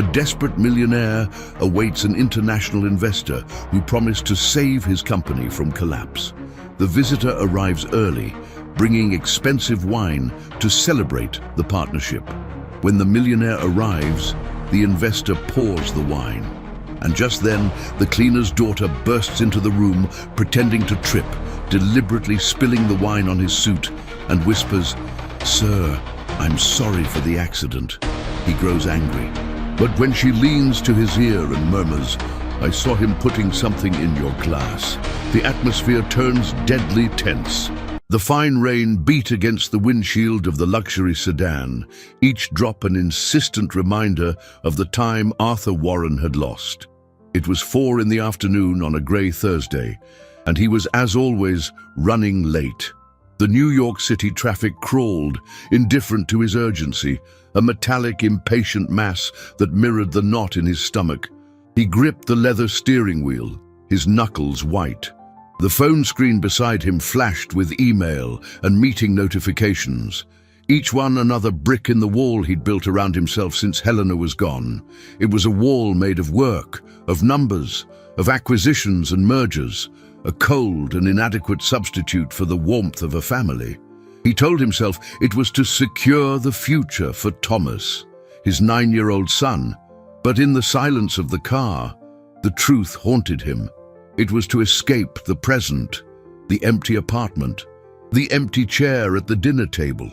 A desperate millionaire awaits an international investor who promised to save his company from collapse. The visitor arrives early, bringing expensive wine to celebrate the partnership. When the millionaire arrives, the investor pours the wine. And just then, the cleaner's daughter bursts into the room, pretending to trip, deliberately spilling the wine on his suit, and whispers, "Sir, I'm sorry for the accident." He grows angry. But when she leans to his ear and murmurs, "I saw him putting something in your glass," the atmosphere turns deadly tense. The fine rain beat against the windshield of the luxury sedan, each drop an insistent reminder of the time Arthur Warren had lost. It was 4 in the afternoon on a grey Thursday, and he was, as always, running late. The New York City traffic crawled, indifferent to his urgency, a metallic, impatient mass that mirrored the knot in his stomach. He gripped the leather steering wheel, his knuckles white. The phone screen beside him flashed with email and meeting notifications, each one another brick in the wall he'd built around himself since Helena was gone. It was a wall made of work, of numbers, of acquisitions and mergers, a cold and inadequate substitute for the warmth of a family. He told himself it was to secure the future for Thomas, his 9-year-old son. But in the silence of the car, the truth haunted him. It was to escape the present, the empty apartment, the empty chair at the dinner table.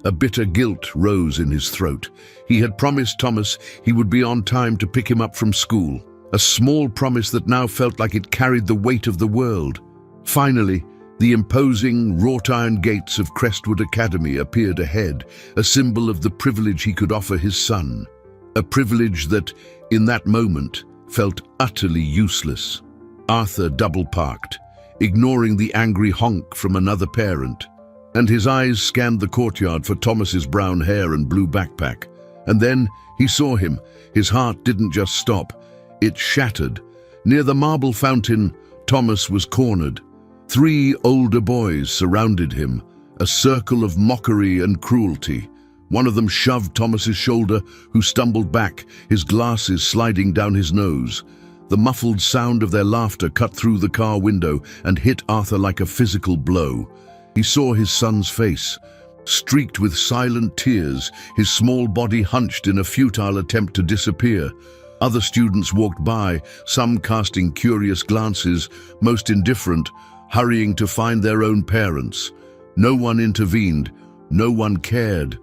A bitter guilt rose in his throat. He had promised Thomas he would be on time to pick him up from school, a small promise that now felt like it carried the weight of the world. Finally, the imposing, wrought-iron gates of Crestwood Academy appeared ahead, a symbol of the privilege he could offer his son, a privilege that, in that moment, felt utterly useless. Arthur double-parked, ignoring the angry honk from another parent, and his eyes scanned the courtyard for Thomas's brown hair and blue backpack. And then he saw him. His heart didn't just stop, it shattered. Near the marble fountain, Thomas was cornered. 3 older boys surrounded him, a circle of mockery and cruelty. One of them shoved Thomas's shoulder, who stumbled back, his glasses sliding down his nose. The muffled sound of their laughter cut through the car window and hit Arthur like a physical blow. He saw his son's face, streaked with silent tears, his small body hunched in a futile attempt to disappear. Other students walked by, some casting curious glances, most indifferent, hurrying to find their own parents. No one intervened, no one cared.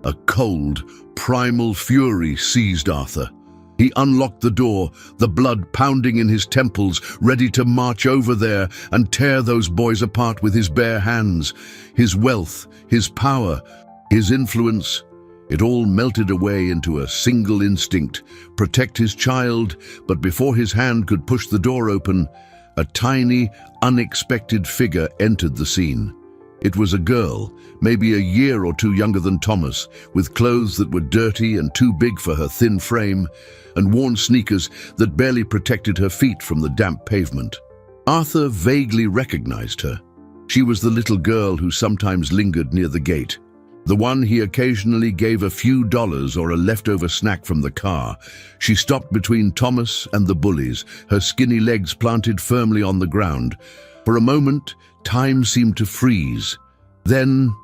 A cold, primal fury seized Arthur. He unlocked the door, the blood pounding in his temples, ready to march over there and tear those boys apart with his bare hands. His wealth, his power, his influence, it all melted away into a single instinct: protect his child. But before his hand could push the door open, a tiny, unexpected figure entered the scene. It was a girl, maybe a year or 2 younger than Thomas, with clothes that were dirty and too big for her thin frame, and worn sneakers that barely protected her feet from the damp pavement. Arthur vaguely recognized her. She was the little girl who sometimes lingered near the gate, the one he occasionally gave a few dollars or a leftover snack from the car. She stopped between Thomas and the bullies, her skinny legs planted firmly on the ground. For a moment, time seemed to freeze. Then,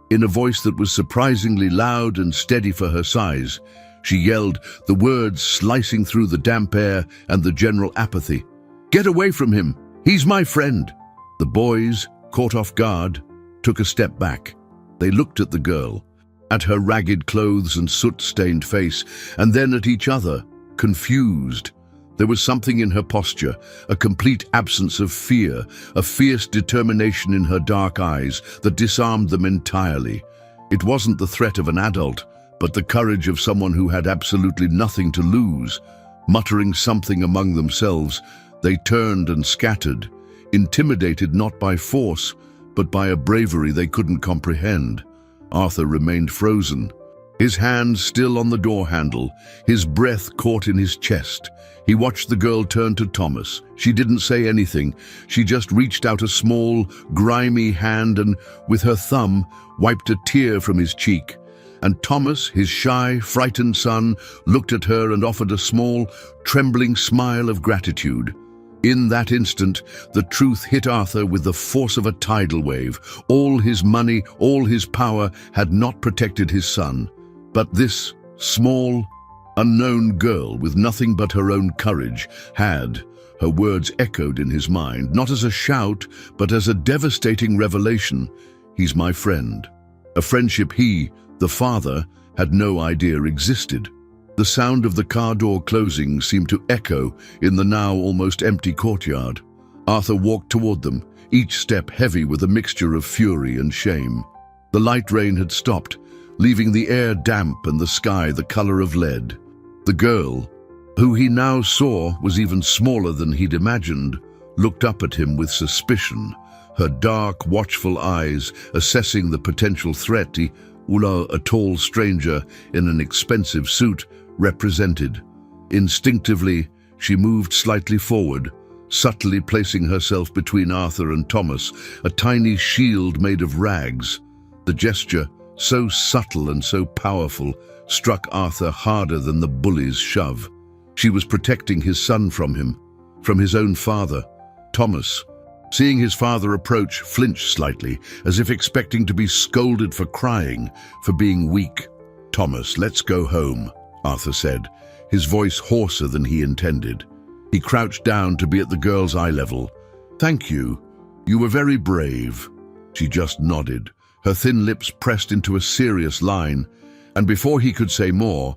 in a voice that was surprisingly loud and steady for her size, she yelled, the words slicing through the damp air and the general apathy. "Get away from him! He's my friend!" The boys, caught off guard, took a step back. They looked at the girl, at her ragged clothes and soot-stained face, and then at each other, confused. There was something in her posture, a complete absence of fear, a fierce determination in her dark eyes that disarmed them entirely. It wasn't the threat of an adult, but the courage of someone who had absolutely nothing to lose. Muttering something among themselves, they turned and scattered, intimidated not by force, but by a bravery they couldn't comprehend. Arthur remained frozen, his hands still on the door handle, his breath caught in his chest. He watched the girl turn to Thomas. She didn't say anything. She just reached out a small, grimy hand and, with her thumb, wiped a tear from his cheek. and Thomas, his shy, frightened son, looked at her and offered a small, trembling smile of gratitude. In that instant, the truth hit Arthur with the force of a tidal wave. All his money, all his power had not protected his son. But this small, unknown girl with nothing but her own courage had. Her words echoed in his mind, not as a shout, but as a devastating revelation. He's my friend. A friendship he, the father, had no idea existed. The sound of the car door closing seemed to echo in the now almost empty courtyard. Arthur walked toward them, each step heavy with a mixture of fury and shame. The light rain had stopped, leaving the air damp and the sky the color of lead. The girl, who he now saw was even smaller than he'd imagined, looked up at him with suspicion, her dark, watchful eyes assessing the potential threat a tall stranger in an expensive suit represented. Instinctively, she moved slightly forward, subtly placing herself between Arthur and Thomas, a tiny shield made of rags. The gesture, so subtle and so powerful, struck Arthur harder than the bully's shove. She was protecting his son from him, from his own father, Thomas. Seeing his father approach, flinched slightly, as if expecting to be scolded for crying, for being weak. "Thomas, let's go home," Arthur said, his voice hoarser than he intended. He crouched down to be at the girl's eye level. "Thank you. You were very brave." She just nodded, her thin lips pressed into a serious line, and before he could say more,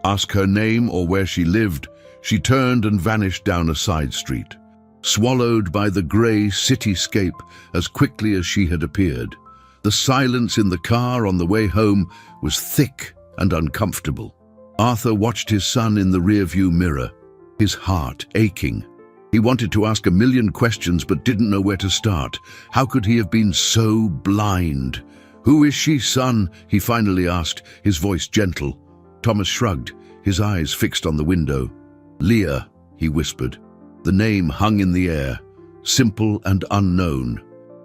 ask her name or where she lived, she turned and vanished down a side street, swallowed by the grey cityscape as quickly as she had appeared. The silence in the car on the way home was thick and uncomfortable. Arthur watched his son in the rearview mirror, his heart aching. He wanted to ask a million questions but didn't know where to start. How could he have been so blind? "Who is she, son?" he finally asked, his voice gentle. Thomas shrugged, his eyes fixed on the window. "Leah," he whispered. The name hung in the air, simple and unknown.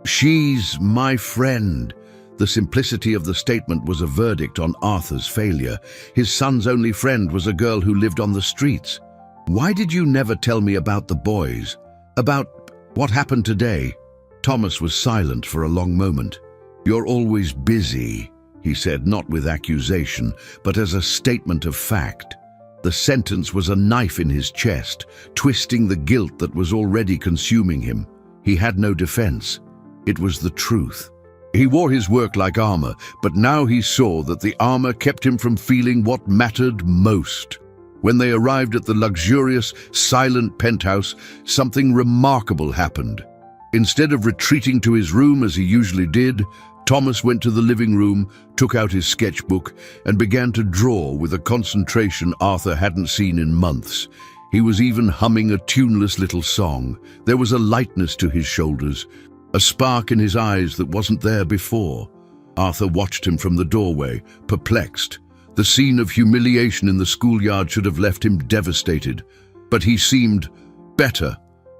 "She's my friend." The simplicity of the statement was a verdict on Arthur's failure. His son's only friend was a girl who lived on the streets. "Why did you never tell me about the boys? About what happened today?" Thomas was silent for a long moment. "You're always busy," he said, not with accusation, but as a statement of fact. The sentence was a knife in his chest, twisting the guilt that was already consuming him. He had no defense. It was the truth. He wore his work like armor, but now he saw that the armor kept him from feeling what mattered most. When they arrived at the luxurious, silent penthouse, something remarkable happened. Instead of retreating to his room as he usually did, Thomas went to the living room, took out his sketchbook, and began to draw with a concentration Arthur hadn't seen in months. He was even humming a tuneless little song. There was a lightness to his shoulders, a spark in his eyes that wasn't there before. Arthur watched him from the doorway, perplexed. The scene of humiliation in the schoolyard should have left him devastated, but he seemed better,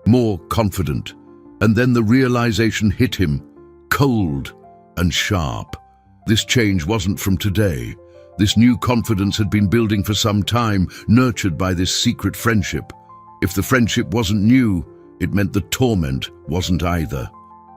more confident. And then the realization hit him, cold and sharp. This change wasn't from today. This new confidence had been building for some time, nurtured by this secret friendship. If the friendship wasn't new, it meant the torment wasn't either.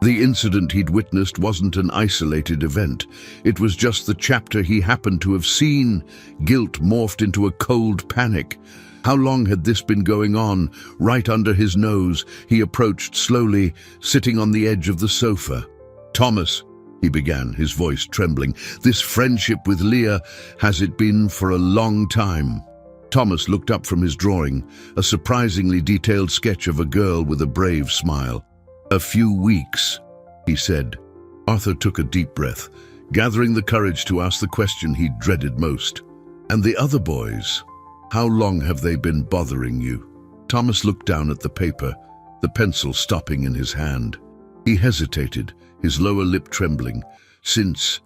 The incident he'd witnessed wasn't an isolated event. It was just the chapter he happened to have seen. Guilt morphed into a cold panic. How long had this been going on? Right under his nose, he approached slowly, sitting on the edge of the sofa. "Thomas," he began, his voice trembling, "this friendship with Leah, has it been for a long time?" Thomas looked up from his drawing, a surprisingly detailed sketch of a girl with a brave smile. "A few weeks," he said. Arthur took a deep breath, gathering the courage to ask the question he dreaded most. "And the other boys? How long have they been bothering you?" Thomas looked down at the paper, the pencil stopping in his hand. He hesitated, his lower lip trembling. Since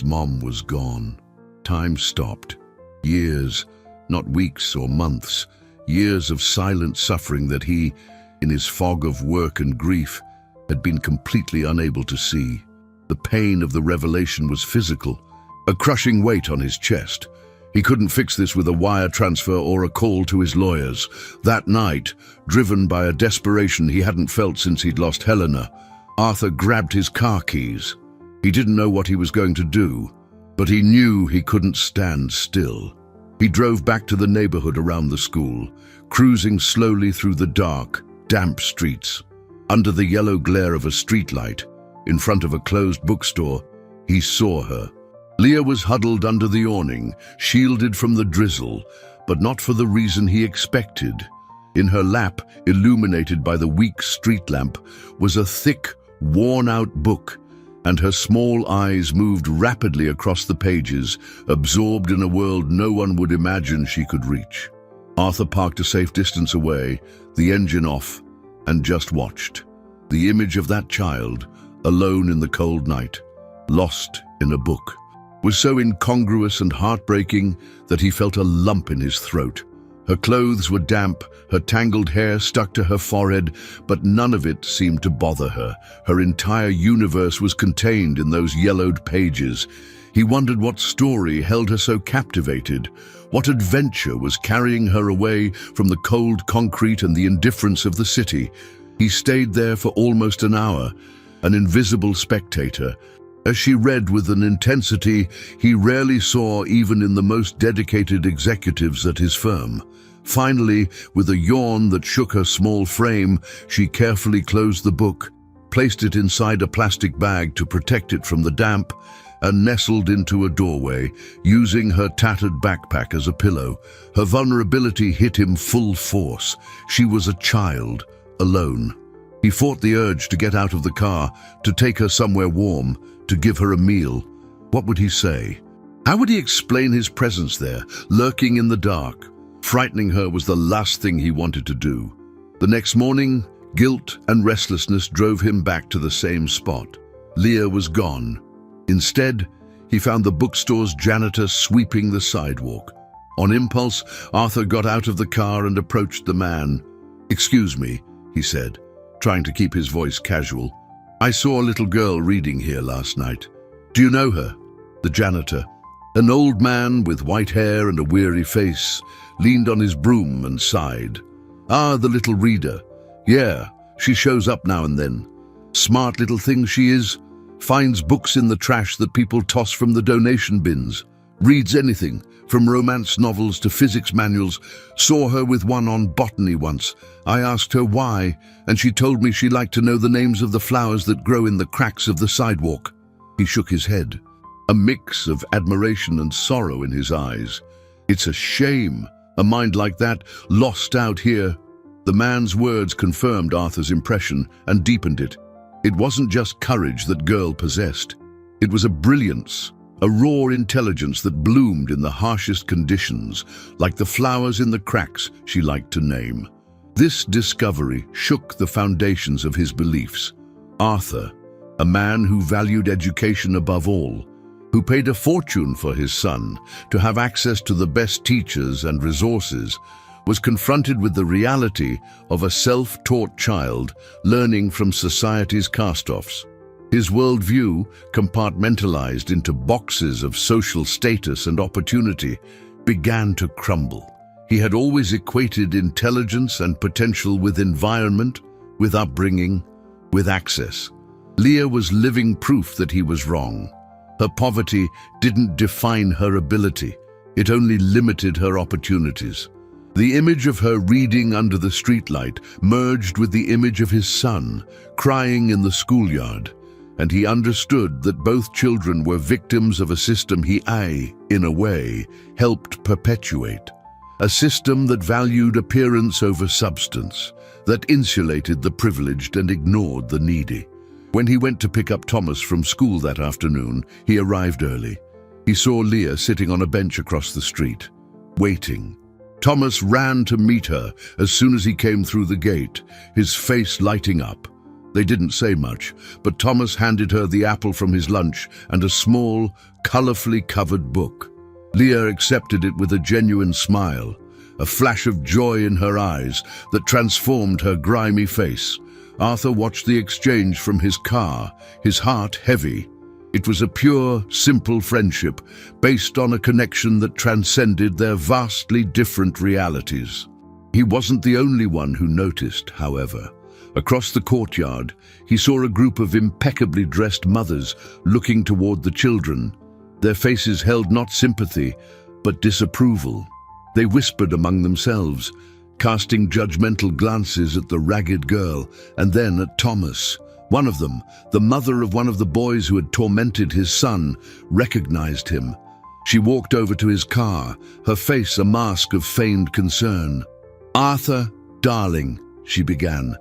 Mom was gone. Time stopped. Years, not weeks or months, years of silent suffering that he, in his fog of work and grief, had been completely unable to see. The pain of the revelation was physical. a crushing weight on his chest. He couldn't fix this with a wire transfer or a call to his lawyers. That night, driven by a desperation he hadn't felt since he'd lost Helena, Arthur grabbed his car keys. He didn't know what he was going to do, but he knew he couldn't stand still. He drove back to the neighborhood around the school, cruising slowly through the dark, damp streets. Under the yellow glare of a streetlight, in front of a closed bookstore, he saw her. Leah was huddled under the awning, shielded from the drizzle, but not for the reason he expected. In her lap, illuminated by the weak street lamp, was a thick, worn-out book, and her small eyes moved rapidly across the pages, absorbed in a world no one would imagine she could reach. Arthur parked a safe distance away, the engine off, and just watched. The image of that child, alone in the cold night, lost in a book, was so incongruous and heartbreaking that he felt a lump in his throat. Her clothes were damp, her tangled hair stuck to her forehead, but none of it seemed to bother her. Her entire universe was contained in those yellowed pages. He wondered what story held her so captivated. What adventure was carrying her away from the cold concrete and the indifference of the city? He stayed there for almost an hour, an invisible spectator, as she read with an intensity he rarely saw even in the most dedicated executives at his firm. Finally, with a yawn that shook her small frame, she carefully closed the book, placed it inside a plastic bag to protect it from the damp, and nestled into a doorway, using her tattered backpack as a pillow. Her vulnerability hit him full force. She was a child, alone. He fought the urge to get out of the car, to take her somewhere warm, to give her a meal. What would he say? How would he explain his presence there, lurking in the dark? Frightening her was the last thing he wanted to do. The next morning, guilt and restlessness drove him back to the same spot. Leah was gone. Instead, he found the bookstore's janitor sweeping the sidewalk. On impulse, Arthur got out of the car and approached the man. "Excuse me," he said, trying to keep his voice casual. "I saw a little girl reading here last night. Do you know her?" The janitor, an old man with white hair and a weary face, leaned on his broom and sighed. "Ah, the little reader. Yeah, she shows up now and then. Smart little thing she is. Finds books in the trash that people toss from the donation bins. Reads anything, from romance novels to physics manuals. Saw her with one on botany once. I asked her why, and she told me she liked to know the names of the flowers that grow in the cracks of the sidewalk." He shook his head, a mix of admiration and sorrow in his eyes. "It's a shame, a mind like that lost out here." The man's words confirmed Arthur's impression and deepened it. It wasn't just courage that girl possessed. It was a brilliance, a raw intelligence that bloomed in the harshest conditions, like the flowers in the cracks she liked to name. This discovery shook the foundations of his beliefs. Arthur, a man who valued education above all, who paid a fortune for his son to have access to the best teachers and resources, was confronted with the reality of a self-taught child learning from society's cast-offs. His worldview, compartmentalized into boxes of social status and opportunity, began to crumble. He had always equated intelligence and potential with environment, with upbringing, with access. Leah was living proof that he was wrong. Her poverty didn't define her ability, it only limited her opportunities. The image of her reading under the streetlight merged with the image of his son, crying in the schoolyard, and he understood that both children were victims of a system he, in a way, helped perpetuate. A system that valued appearance over substance, that insulated the privileged and ignored the needy. When he went to pick up Thomas from school that afternoon, he arrived early. He saw Leah sitting on a bench across the street, waiting. Thomas ran to meet her as soon as he came through the gate, his face lighting up. They didn't say much, but Thomas handed her the apple from his lunch and a small, colorfully covered book. Leah accepted it with a genuine smile, a flash of joy in her eyes that transformed her grimy face. Arthur watched the exchange from his car, his heart heavy. It was a pure, simple friendship based on a connection that transcended their vastly different realities. He wasn't the only one who noticed, however. Across the courtyard, he saw a group of impeccably dressed mothers looking toward the children. Their faces held not sympathy, but disapproval. They whispered among themselves, casting judgmental glances at the ragged girl and then at Thomas. One of them, the mother of one of the boys who had tormented his son, recognized him. She walked over to his car, her face a mask of feigned concern. "Arthur, darling," she began,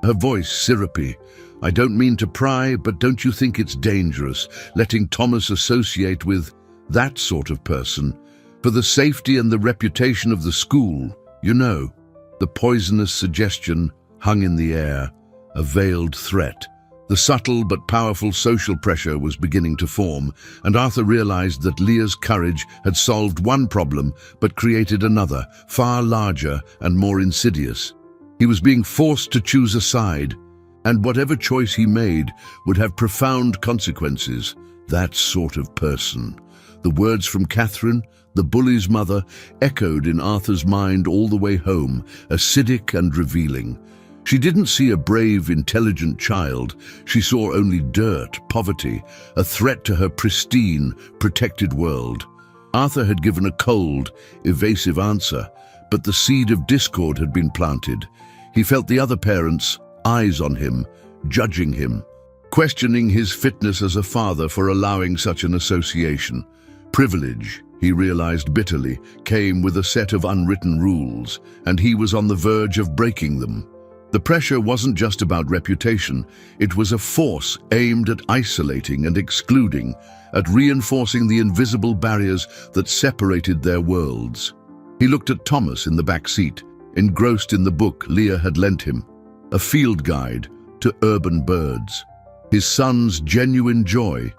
her voice syrupy. "I don't mean to pry, but don't you think it's dangerous letting Thomas associate with that sort of person? For the safety and the reputation of the school, you know." The poisonous suggestion hung in the air, a veiled threat. The subtle but powerful social pressure was beginning to form, and Arthur realized that Leah's courage had solved one problem but created another, far larger and more insidious. He was being forced to choose a side, and whatever choice he made would have profound consequences. That sort of person. The words from Catherine, the bully's mother, echoed in Arthur's mind all the way home, acidic and revealing. She didn't see a brave, intelligent child. She saw only dirt, poverty, a threat to her pristine, protected world. Arthur had given a cold, evasive answer, but the seed of discord had been planted. He felt the other parents' eyes on him, judging him, questioning his fitness as a father for allowing such an association. Privilege, he realized bitterly, came with a set of unwritten rules, and he was on the verge of breaking them. The pressure wasn't just about reputation. It was a force aimed at isolating and excluding, at reinforcing the invisible barriers that separated their worlds. He looked at Thomas in the back seat, engrossed in the book Leah had lent him, a field guide to urban birds. His son's genuine joy,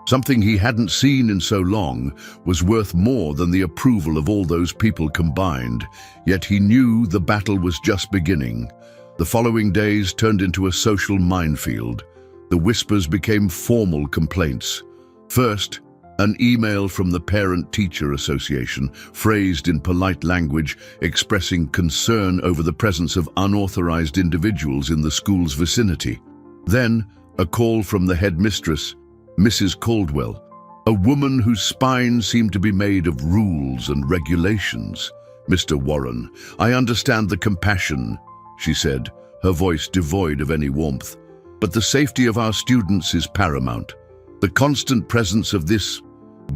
something he hadn't seen in so long, was worth more than the approval of all those people combined. Yet he knew the battle was just beginning. The following days turned into a social minefield. The whispers became formal complaints. First, an email from the Parent-Teacher Association, phrased in polite language, expressing concern over the presence of unauthorized individuals in the school's vicinity. Then, a call from the headmistress, Mrs. Caldwell, a woman whose spine seemed to be made of rules and regulations. "Mr. Warren, I understand the compassion," she said, her voice devoid of any warmth. "But the safety of our students is paramount. The constant presence of this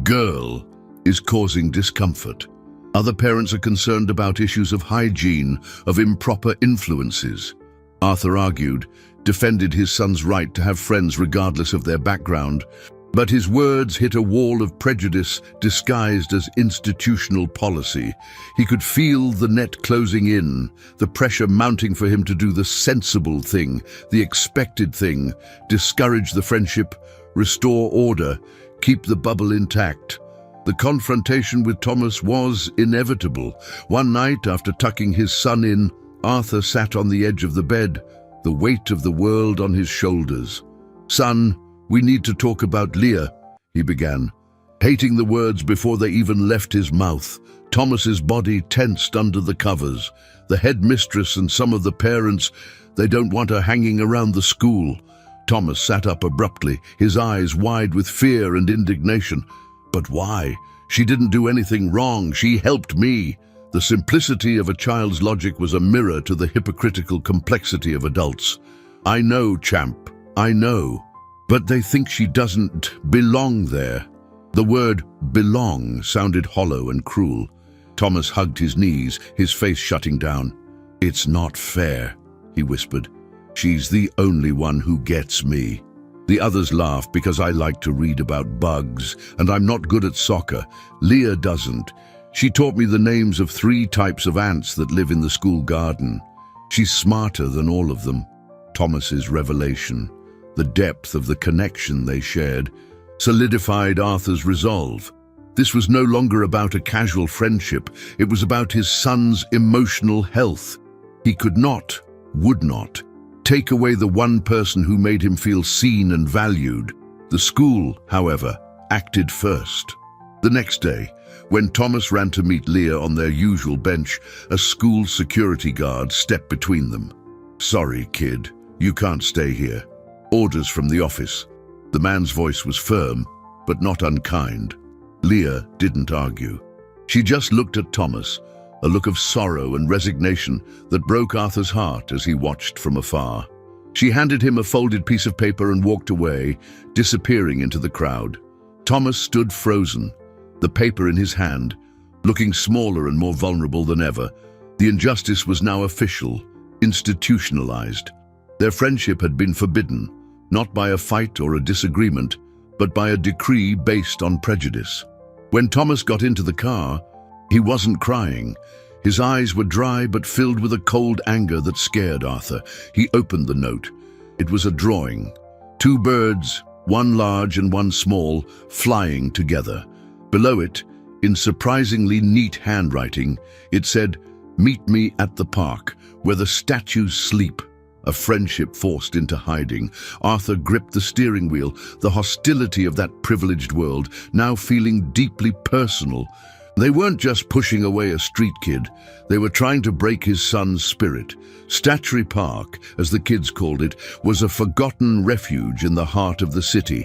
girl is causing discomfort. Other parents are concerned about issues of hygiene, of improper influences." Arthur argued, defended his son's right to have friends regardless of their background, but his words hit a wall of prejudice disguised as institutional policy. He could feel the net closing in, the pressure mounting for him to do the sensible thing, the expected thing, discourage the friendship, restore order, keep the bubble intact. The confrontation with Thomas was inevitable. One night, after tucking his son in, Arthur sat on the edge of the bed, the weight of the world on his shoulders. "Son, we need to talk about Leah," he began, hating the words before they even left his mouth. Thomas's body tensed under the covers. The headmistress and some of the parents, they don't want her hanging around the school. Thomas sat up abruptly, his eyes wide with fear and indignation. "But why? She didn't do anything wrong. She helped me." The simplicity of a child's logic was a mirror to the hypocritical complexity of adults. "I know, champ, I know. But they think she doesn't belong there." The word belong sounded hollow and cruel. Thomas hugged his knees, his face shutting down. "It's not fair," he whispered. "She's the only one who gets me. The others laugh because I like to read about bugs, and I'm not good at soccer. Leah doesn't. She taught me the names of 3 types of ants that live in the school garden. She's smarter than all of them." Thomas's revelation, the depth of the connection they shared, solidified Arthur's resolve. This was no longer about a casual friendship. It was about his son's emotional health. He could not, would not, take away the one person who made him feel seen and valued. The school, however, acted first. The next day, when Thomas ran to meet Leah on their usual bench, a school security guard stepped between them. "Sorry, kid, you can't stay here. Orders from the office." The man's voice was firm, but not unkind. Leah didn't argue. She just looked at Thomas, a look of sorrow and resignation that broke Arthur's heart as he watched from afar. She handed him a folded piece of paper and walked away, disappearing into the crowd. Thomas stood frozen, the paper in his hand, looking smaller and more vulnerable than ever. The injustice was now official, institutionalized. Their friendship had been forbidden, not by a fight or a disagreement, but by a decree based on prejudice. When Thomas got into the car, he wasn't crying. His eyes were dry but filled with a cold anger that scared Arthur. He opened the note. It was a drawing. 2 birds, one large and one small, flying together. Below it, in surprisingly neat handwriting, it said, "Meet me at the park, where the statues sleep." A friendship forced into hiding. Arthur gripped the steering wheel, the hostility of that privileged world, now feeling deeply personal. They weren't just pushing away a street kid, they were trying to break his son's spirit. Statuary Park, as the kids called it, was a forgotten refuge in the heart of the city,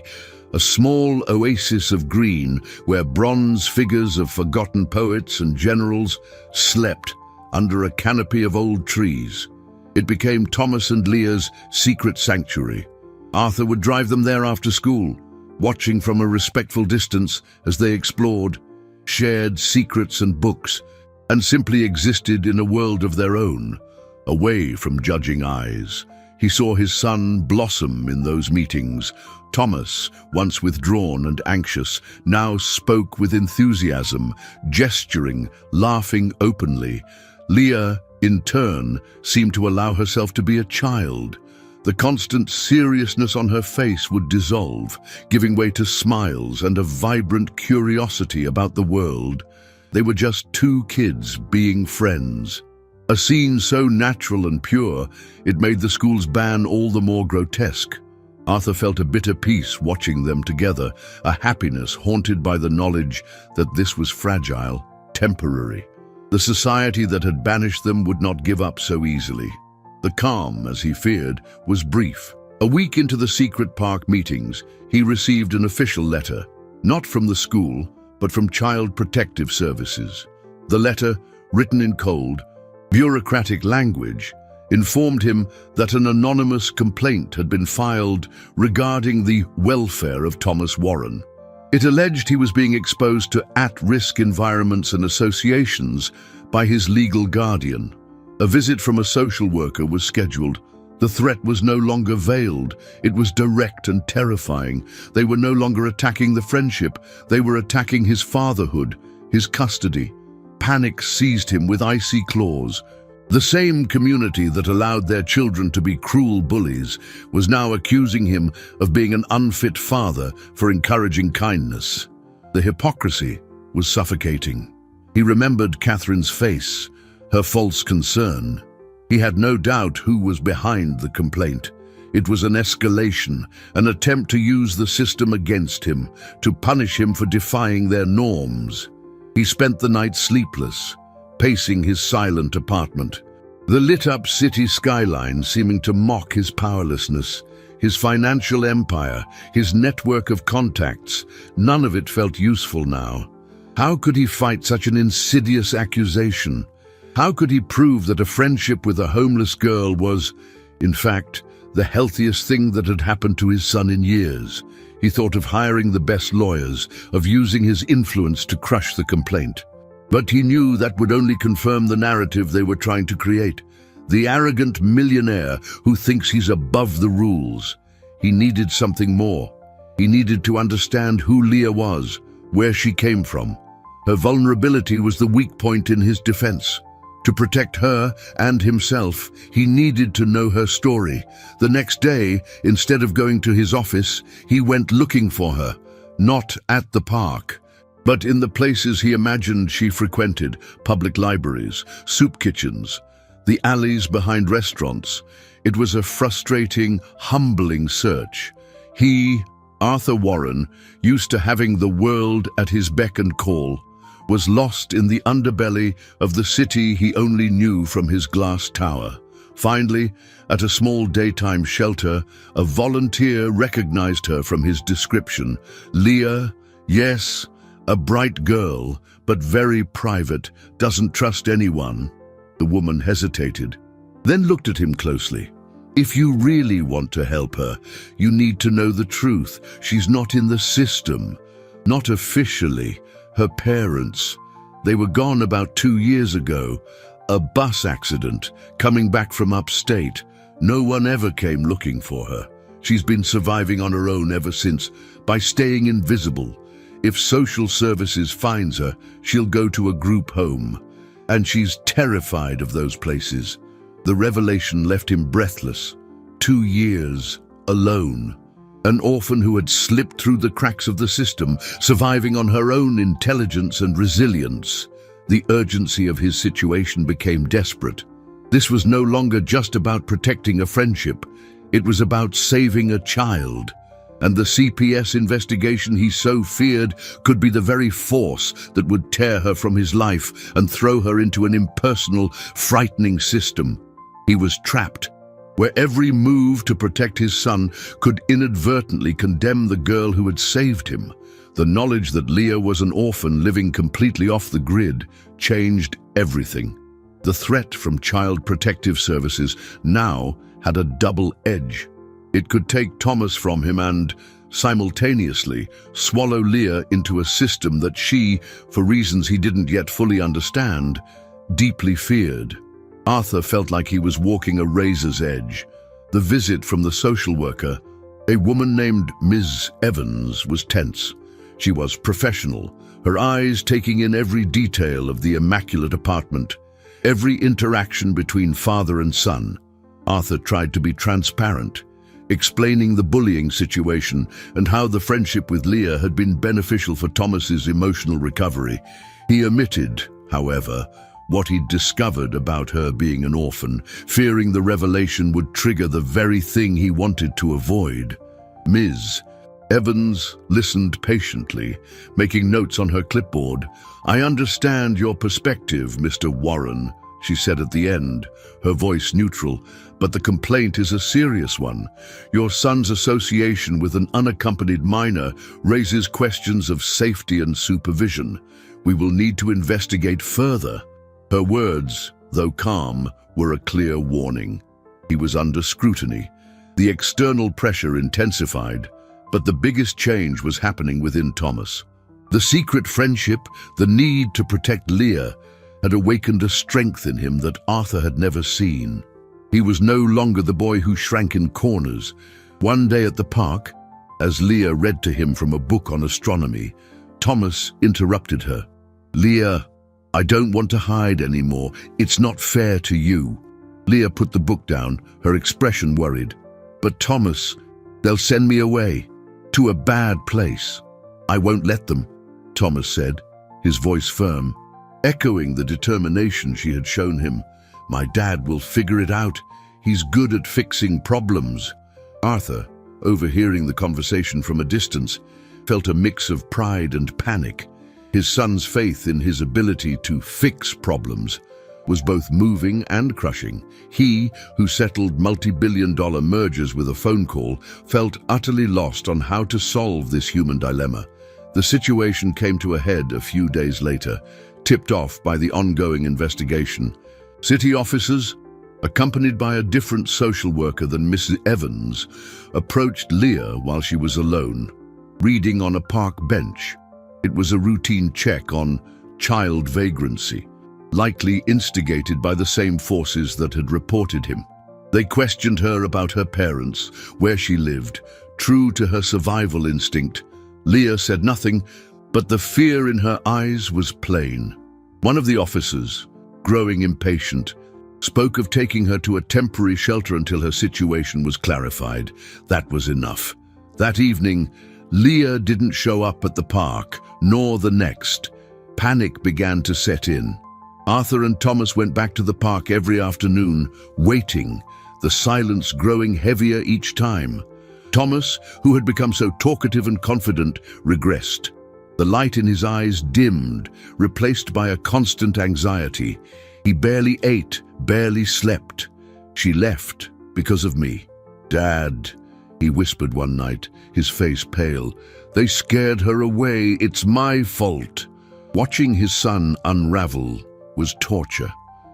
a small oasis of green where bronze figures of forgotten poets and generals slept under a canopy of old trees. It became Thomas and Leah's secret sanctuary. Arthur would drive them there after school, watching from a respectful distance as they explored, shared secrets and books, and simply existed in a world of their own, away from judging eyes. He saw his son blossom in those meetings. Thomas, once withdrawn and anxious, now spoke with enthusiasm, gesturing, laughing openly. Leah, in turn, seemed to allow herself to be a child. The constant seriousness on her face would dissolve, giving way to smiles and a vibrant curiosity about the world. They were just 2 kids being friends. A scene so natural and pure, it made the school's ban all the more grotesque. Arthur felt a bitter peace watching them together, a happiness haunted by the knowledge that this was fragile, temporary. The society that had banished them would not give up so easily. The calm, as he feared, was brief. A week into the secret park meetings, he received an official letter, not from the school, but from Child Protective Services. The letter, written in cold, bureaucratic language, informed him that an anonymous complaint had been filed regarding the welfare of Thomas Warren. It alleged he was being exposed to at-risk environments and associations by his legal guardian. A visit from a social worker was scheduled. The threat was no longer veiled. It was direct and terrifying. They were no longer attacking the friendship. They were attacking his fatherhood, his custody. Panic seized him with icy claws. The same community that allowed their children to be cruel bullies was now accusing him of being an unfit father for encouraging kindness. The hypocrisy was suffocating. He remembered Catherine's face, her false concern. He had no doubt who was behind the complaint. It was an escalation, an attempt to use the system against him, to punish him for defying their norms. He spent the night sleepless, pacing his silent apartment. The lit-up city skyline seeming to mock his powerlessness, his financial empire, his network of contacts. None of it felt useful now. How could he fight such an insidious accusation? How could he prove that a friendship with a homeless girl was, in fact, the healthiest thing that had happened to his son in years? He thought of hiring the best lawyers, of using his influence to crush the complaint. But he knew that would only confirm the narrative they were trying to create. The arrogant millionaire who thinks he's above the rules. He needed something more. He needed to understand who Leah was, where she came from. Her vulnerability was the weak point in his defense. To protect her and himself, he needed to know her story. The next day, instead of going to his office, he went looking for her, not at the park, but in the places he imagined she frequented, public libraries, soup kitchens, the alleys behind restaurants. It was a frustrating, humbling search. He, Arthur Warren, used to having the world at his beck and call, was lost in the underbelly of the city he only knew from his glass tower. Finally, at a small daytime shelter, a volunteer recognized her from his description. Leah, yes, a bright girl, but very private, doesn't trust anyone. The woman hesitated, then looked at him closely. If you really want to help her, you need to know the truth. She's not in the system. Not officially. Her parents, they were gone about 2 years ago. A bus accident, coming back from upstate. No one ever came looking for her. She's been surviving on her own ever since, by staying invisible. If social services finds her, she'll go to a group home. And she's terrified of those places. The revelation left him breathless. 2 years, alone. An orphan who had slipped through the cracks of the system, surviving on her own intelligence and resilience. The urgency of his situation became desperate. This was no longer just about protecting a friendship. It was about saving a child. And the CPS investigation he so feared could be the very force that would tear her from his life and throw her into an impersonal, frightening system. He was trapped, where every move to protect his son could inadvertently condemn the girl who had saved him. The knowledge that Leah was an orphan living completely off the grid changed everything. The threat from Child Protective Services now had a double edge. It could take Thomas from him and, simultaneously, swallow Leah into a system that she, for reasons he didn't yet fully understand, deeply feared. Arthur felt like he was walking a razor's edge. The visit from the social worker, a woman named Ms. Evans, was tense. She was professional, her eyes taking in every detail of the immaculate apartment, every interaction between father and son. Arthur tried to be transparent, explaining the bullying situation and how the friendship with Leah had been beneficial for Thomas's emotional recovery. He omitted, however, what he'd discovered about her being an orphan, fearing the revelation would trigger the very thing he wanted to avoid. Ms. Evans listened patiently, making notes on her clipboard. "I understand your perspective, Mr. Warren," she said at the end, her voice neutral, "but the complaint is a serious one. Your son's association with an unaccompanied minor raises questions of safety and supervision. We will need to investigate further." Her words, though calm, were a clear warning. He was under scrutiny. The external pressure intensified, but the biggest change was happening within Thomas. The secret friendship, the need to protect Leah, had awakened a strength in him that Arthur had never seen. He was no longer the boy who shrank in corners. One day at the park, as Leah read to him from a book on astronomy, Thomas interrupted her. "Leah, I don't want to hide anymore. It's not fair to you." Leah put the book down, her expression worried. "But Thomas, they'll send me away, to a bad place." "I won't let them," Thomas said, his voice firm, echoing the determination she had shown him. "My dad will figure it out. He's good at fixing problems." Arthur, overhearing the conversation from a distance, felt a mix of pride and panic. His son's faith in his ability to fix problems was both moving and crushing. He, who settled multi-billion-dollar mergers with a phone call, felt utterly lost on how to solve this human dilemma. The situation came to a head a few days later, tipped off by the ongoing investigation. City officers, accompanied by a different social worker than Mrs. Evans, approached Leah while she was alone, reading on a park bench. It was a routine check on child vagrancy, likely instigated by the same forces that had reported him. They questioned her about her parents, where she lived, true to her survival instinct. Leah said nothing, but the fear in her eyes was plain. One of the officers, growing impatient, spoke of taking her to a temporary shelter until her situation was clarified. That was enough. That evening, Leah didn't show up at the park, nor the next. Panic began to set in. Arthur and Thomas went back to the park every afternoon, waiting, the silence growing heavier each time. Thomas, who had become so talkative and confident, regressed. The light in his eyes dimmed, replaced by a constant anxiety. He barely ate, barely slept. She left because of me. "Dad," he whispered one night, his face pale. "They scared her away. It's my fault." Watching his son unravel was torture.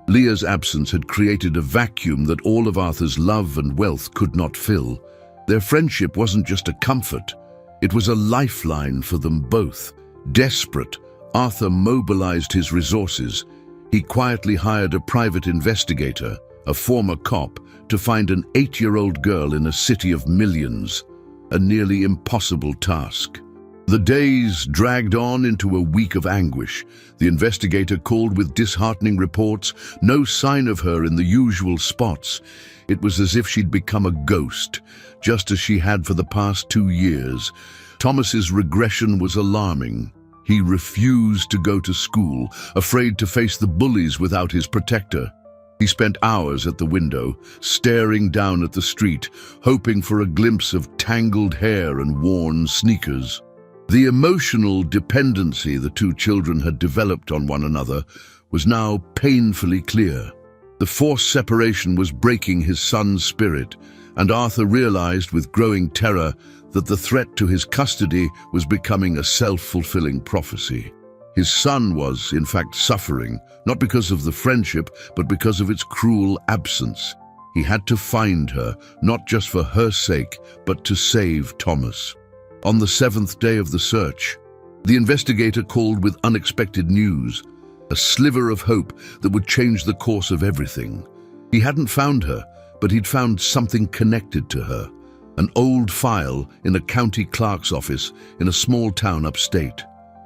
Leah's absence had created a vacuum that all of Arthur's love and wealth could not fill. Their friendship wasn't just a comfort, it was a lifeline for them both. Desperate, Arthur mobilized his resources. He quietly hired a private investigator, a former cop, to find an 8-year-old girl in a city of millions, a nearly impossible task. The days dragged on into a week of anguish. The investigator called with disheartening reports, no sign of her in the usual spots. It was as if she'd become a ghost, just as she had for the past 2 years. Thomas's regression was alarming. He refused to go to school, afraid to face the bullies without his protector. He spent hours at the window, staring down at the street, hoping for a glimpse of tangled hair and worn sneakers. The emotional dependency the two children had developed on one another was now painfully clear. The forced separation was breaking his son's spirit, and Arthur realized with growing terror that the threat to his custody was becoming a self-fulfilling prophecy. His son was, in fact, suffering, not because of the friendship, but because of its cruel absence. He had to find her, not just for her sake, but to save Thomas. On the 7th day of the search, the investigator called with unexpected news, a sliver of hope that would change the course of everything. He hadn't found her, but he'd found something connected to her. An old file in a county clerk's office in a small town upstate.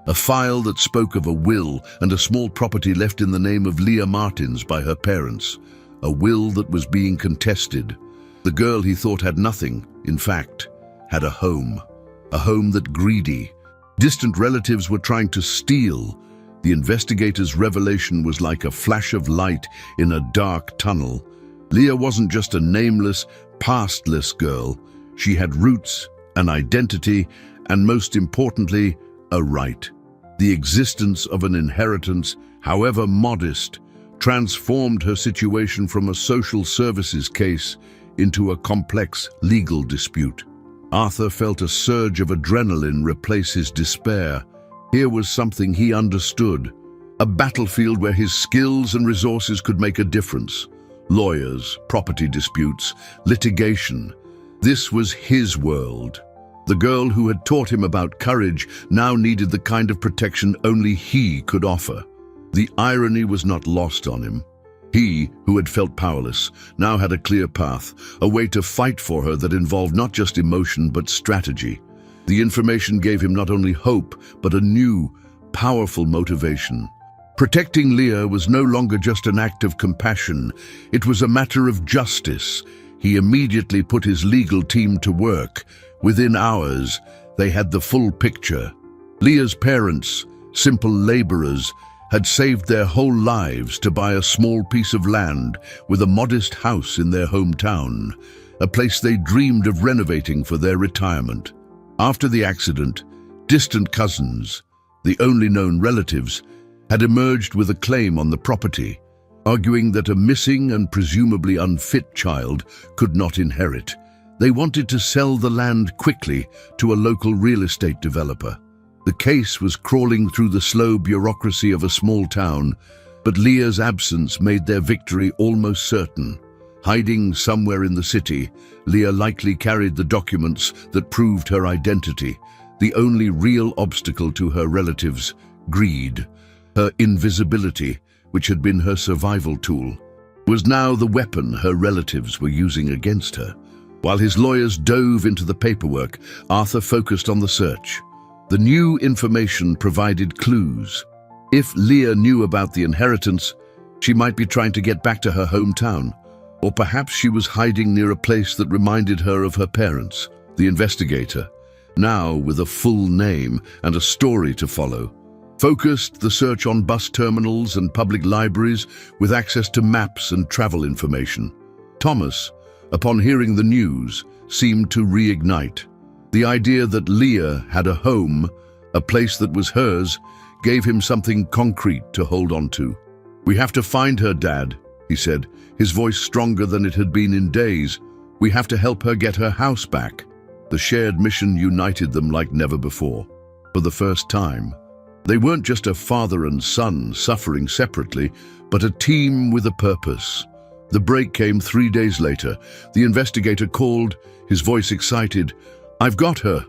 A file that spoke of a will and a small property left in the name of Leah Martins by her parents. A will that was being contested. The girl he thought had nothing, in fact, had a home. A home that greedy, distant relatives were trying to steal. The investigator's revelation was like a flash of light in a dark tunnel. Leah wasn't just a nameless, pastless girl. She had roots, an identity, and most importantly, a right. The existence of an inheritance, however modest, transformed her situation from a social services case into a complex legal dispute. Arthur felt a surge of adrenaline replace his despair. Here was something he understood, a battlefield where his skills and resources could make a difference. Lawyers, property disputes, litigation. This was his world. The girl who had taught him about courage now needed the kind of protection only he could offer. The irony was not lost on him. He, who had felt powerless, now had a clear path, a way to fight for her that involved not just emotion but strategy. The information gave him not only hope, but a new, powerful motivation. Protecting Leah was no longer just an act of compassion. It was a matter of justice. He immediately put his legal team to work. Within hours, they had the full picture. Leah's parents, simple laborers, had saved their whole lives to buy a small piece of land with a modest house in their hometown, a place they dreamed of renovating for their retirement. After the accident, distant cousins, the only known relatives, had emerged with a claim on the property, arguing that a missing and presumably unfit child could not inherit. They wanted to sell the land quickly to a local real estate developer. The case was crawling through the slow bureaucracy of a small town, but Leah's absence made their victory almost certain. Hiding somewhere in the city, Leah likely carried the documents that proved her identity. The only real obstacle to her relatives, greed, her invisibility, which had been her survival tool, was now the weapon her relatives were using against her. While his lawyers dove into the paperwork, Arthur focused on the search. The new information provided clues. If Leah knew about the inheritance, she might be trying to get back to her hometown, or perhaps she was hiding near a place that reminded her of her parents. The investigator, now with a full name and a story to follow, focused the search on bus terminals and public libraries with access to maps and travel information. Thomas, upon hearing the news, seemed to reignite. The idea that Leah had a home, a place that was hers, gave him something concrete to hold on to. "We have to find her, Dad," he said, his voice stronger than it had been in days. "We have to help her get her house back." The shared mission united them like never before. For the first time, they weren't just a father and son suffering separately, but a team with a purpose. The break came 3 days later. The investigator called, his voice excited. "I've got her.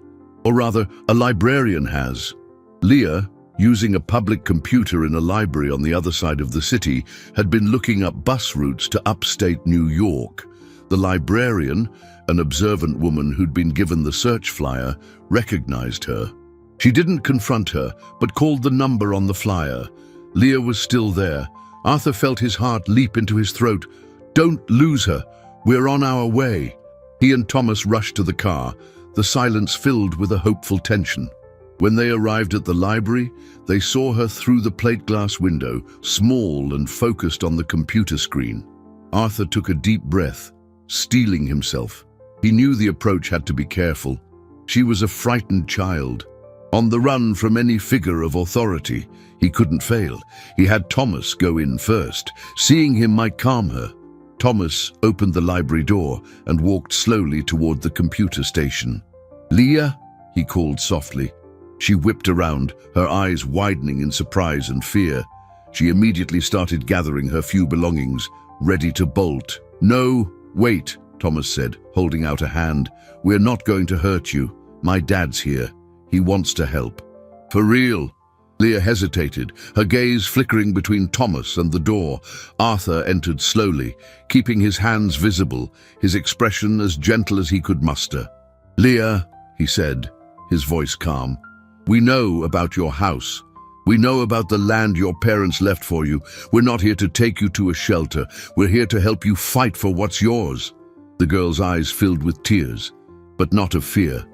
Or rather, a librarian has." Leah, using a public computer in a library on the other side of the city, had been looking up bus routes to upstate New York. The librarian, an observant woman who'd been given the search flyer, recognized her. She didn't confront her, but called the number on the flyer. Leah was still there. Arthur felt his heart leap into his throat. "Don't lose her. We're on our way." He and Thomas rushed to the car, the silence filled with a hopeful tension. When they arrived at the library, they saw her through the plate glass window, small and focused on the computer screen. Arthur took a deep breath, steeling himself. He knew the approach had to be careful. She was a frightened child, on the run from any figure of authority. He couldn't fail. He had Thomas go in first. Seeing him might calm her. Thomas opened the library door and walked slowly toward the computer station. "Leah?" he called softly. She whipped around, her eyes widening in surprise and fear. She immediately started gathering her few belongings, ready to bolt. "No, wait," Thomas said, holding out a hand. "We're not going to hurt you. My dad's here. He wants to help." "For real?" Leah hesitated, her gaze flickering between Thomas and the door. Arthur entered slowly, keeping his hands visible, his expression as gentle as he could muster. "Leah," he said, his voice calm, "we know about your house. We know about the land your parents left for you. We're not here to take you to a shelter. We're here to help you fight for what's yours." The girl's eyes filled with tears, but not of fear.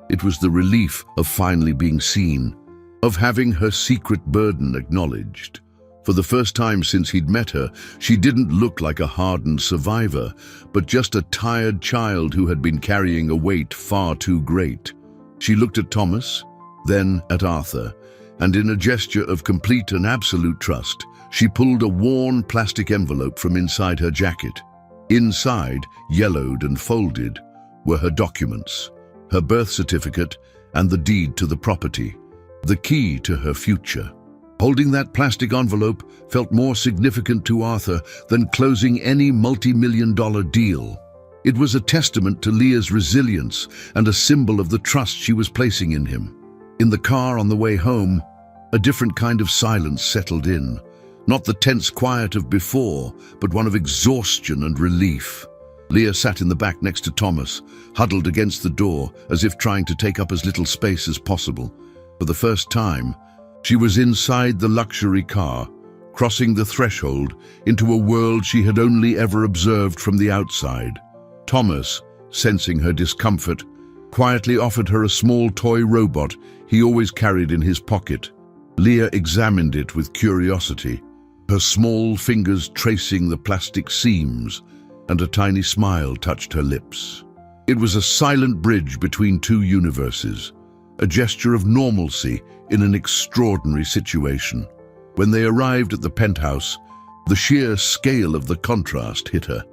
It was the relief of finally being seen, of having her secret burden acknowledged. For the first time since he'd met her, she didn't look like a hardened survivor, but just a tired child who had been carrying a weight far too great. She looked at Thomas, then at Arthur, and in a gesture of complete and absolute trust, she pulled a worn plastic envelope from inside her jacket. Inside, yellowed and folded, were her documents, her birth certificate and the deed to the property, the key to her future. Holding that plastic envelope felt more significant to Arthur than closing any multi-million-dollar deal. It was a testament to Leah's resilience and a symbol of the trust she was placing in him. In the car on the way home, a different kind of silence settled in. Not the tense quiet of before, but one of exhaustion and relief. Leah sat in the back next to Thomas, huddled against the door, as if trying to take up as little space as possible. For the first time, she was inside the luxury car, crossing the threshold into a world she had only ever observed from the outside. Thomas, sensing her discomfort, quietly offered her a small toy robot he always carried in his pocket. Leah examined it with curiosity, her small fingers tracing the plastic seams, and a tiny smile touched her lips. It was a silent bridge between two universes, a gesture of normalcy in an extraordinary situation. When they arrived at the penthouse, the sheer scale of the contrast hit her.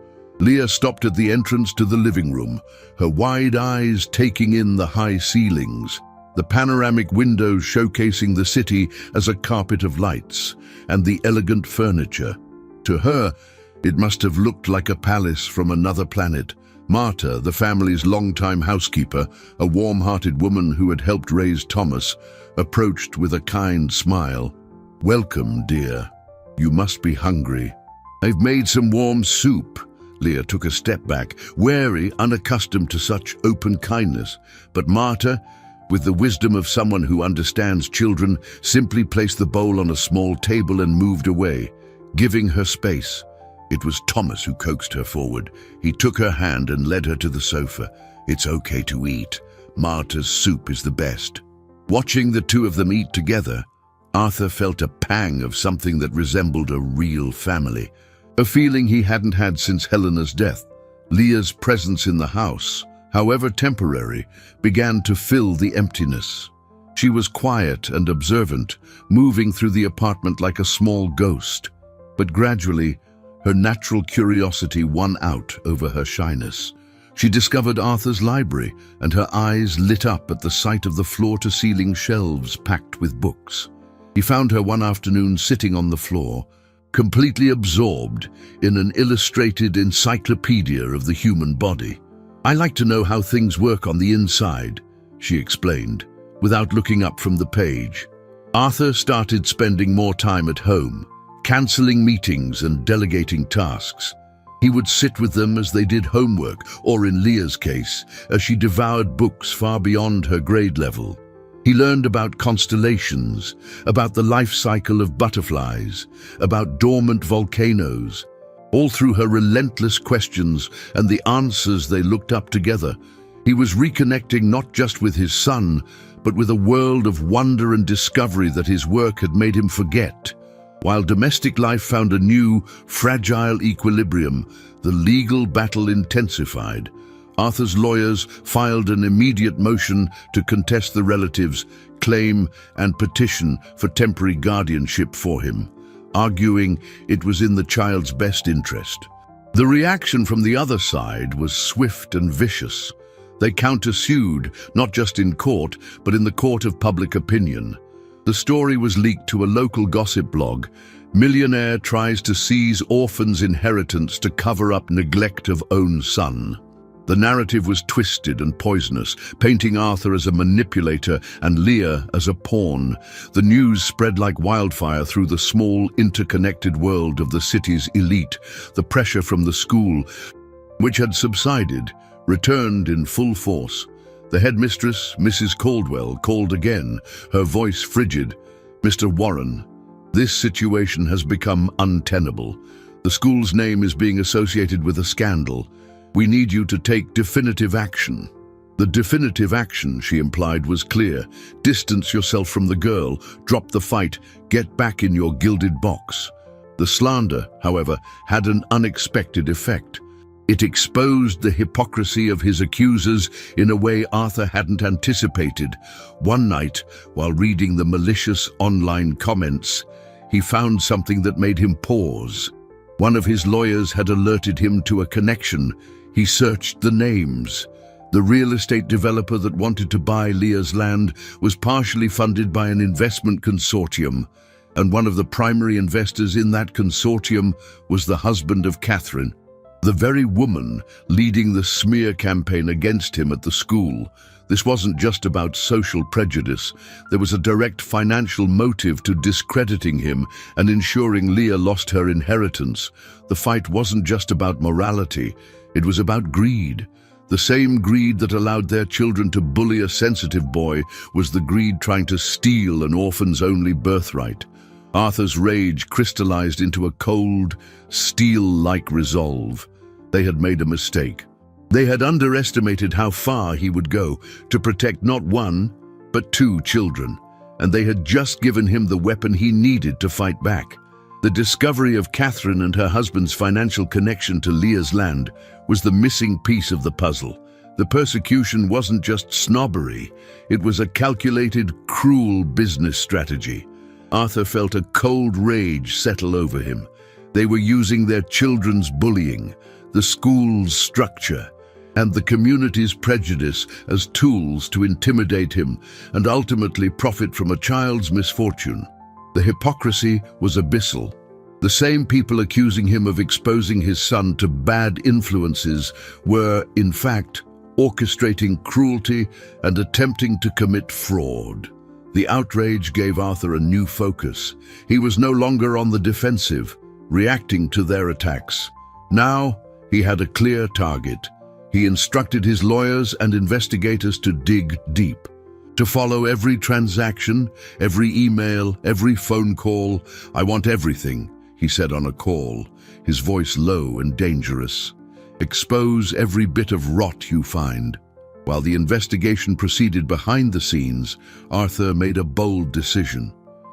Leah stopped at the entrance to the living room, her wide eyes taking in the high ceilings, the panoramic windows showcasing the city as a carpet of lights, and the elegant furniture. To her, it must have looked like a palace from another planet. Marta, the family's longtime housekeeper, a warm-hearted woman who had helped raise Thomas, approached with a kind smile. "Welcome, dear. You must be hungry. I've made some warm soup." Leah took a step back, wary, unaccustomed to such open kindness. But Marta, with the wisdom of someone who understands children, simply placed the bowl on a small table and moved away, giving her space. It was Thomas who coaxed her forward. He took her hand and led her to the sofa. "It's okay to eat. Marta's soup is the best." Watching the two of them eat together, Arthur felt a pang of something that resembled a real family, a feeling he hadn't had since Helena's death. Leah's presence in the house, however temporary, began to fill the emptiness. She was quiet and observant, moving through the apartment like a small ghost. But gradually, her natural curiosity won out over her shyness. She discovered Arthur's library, and her eyes lit up at the sight of the floor-to-ceiling shelves packed with books. He found her one afternoon sitting on the floor, completely absorbed in an illustrated encyclopedia of the human body. "I like to know how things work on the inside," she explained, without looking up from the page. Arthur started spending more time at home, cancelling meetings and delegating tasks. He would sit with them as they did homework, or in Leah's case, as she devoured books far beyond her grade level. He learned about constellations, about the life cycle of butterflies, about dormant volcanoes. All through her relentless questions and the answers they looked up together, he was reconnecting not just with his son, but with a world of wonder and discovery that his work had made him forget. While domestic life found a new, fragile equilibrium, the legal battle intensified. Arthur's lawyers filed an immediate motion to contest the relatives' claim and petition for temporary guardianship for him, arguing it was in the child's best interest. The reaction from the other side was swift and vicious. They countersued, not just in court, but in the court of public opinion. The story was leaked to a local gossip blog. "MILLIONAIRE tries to seize orphan's inheritance to cover up neglect of own son." The narrative was twisted and poisonous, painting Arthur as a manipulator and Leah as a pawn. The news spread like wildfire through the small, interconnected world of the city's elite. The pressure from the school, which had subsided, returned in full force. The headmistress, Mrs. Caldwell, called again, her voice frigid. "Mr. Warren, this situation has become untenable. The school's name is being associated with a scandal. We need you to take definitive action." The definitive action, she implied, was clear. Distance yourself from the girl, drop the fight, get back in your gilded box. The slander, however, had an unexpected effect. It exposed the hypocrisy of his accusers in a way Arthur hadn't anticipated. One night, while reading the malicious online comments, he found something that made him pause. One of his lawyers had alerted him to a connection. He searched the names. The real estate developer that wanted to buy Leah's land was partially funded by an investment consortium, and one of the primary investors in that consortium was the husband of Catherine, the very woman leading the smear campaign against him at the school. This wasn't just about social prejudice. There was a direct financial motive to discrediting him and ensuring Leah lost her inheritance. The fight wasn't just about morality. It was about greed. The same greed that allowed their children to bully a sensitive boy was the greed trying to steal an orphan's only birthright. Arthur's rage crystallized into a cold, steel-like resolve. They had made a mistake. They had underestimated how far he would go to protect not one, but two children, and they had just given him the weapon he needed to fight back. The discovery of Catherine and her husband's financial connection to Leah's land was the missing piece of the puzzle. The persecution wasn't just snobbery, it was a calculated, cruel business strategy. Arthur felt a cold rage settle over him. They were using their children's bullying, the school's structure, and the community's prejudice as tools to intimidate him and ultimately profit from a child's misfortune. The hypocrisy was abyssal. The same people accusing him of exposing his son to bad influences were, in fact, orchestrating cruelty and attempting to commit fraud. The outrage gave Arthur a new focus. He was no longer on the defensive, reacting to their attacks. Now, he had a clear target. He instructed his lawyers and investigators to dig deep, to follow every transaction, every email, every phone call. "I want everything," he said on a call, his voice low and dangerous. "Expose every bit of rot you find." While the investigation proceeded behind the scenes, Arthur made a bold decision.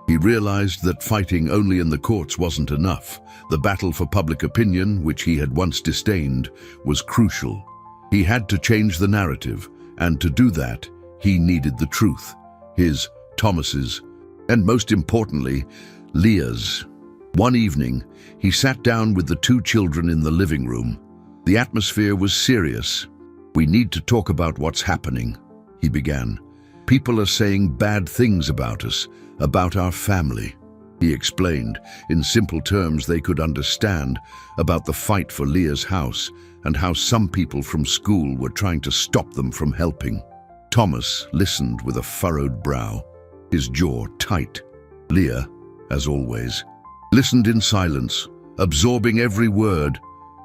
He realized that fighting only in the courts wasn't enough. The battle for public opinion, which he had once disdained, was crucial. He had to change the narrative, and to do that, he needed the truth. His, Thomas's, and most importantly, Leah's. One evening, he sat down with the two children in the living room. The atmosphere was serious. "We need to talk about what's happening," he began. "People are saying bad things about us, about our family." He explained, in simple terms they could understand, about the fight for Leah's house and how some people from school were trying to stop them from helping. Thomas listened with a furrowed brow, his jaw tight. Leah, as always, listened in silence, absorbing every word.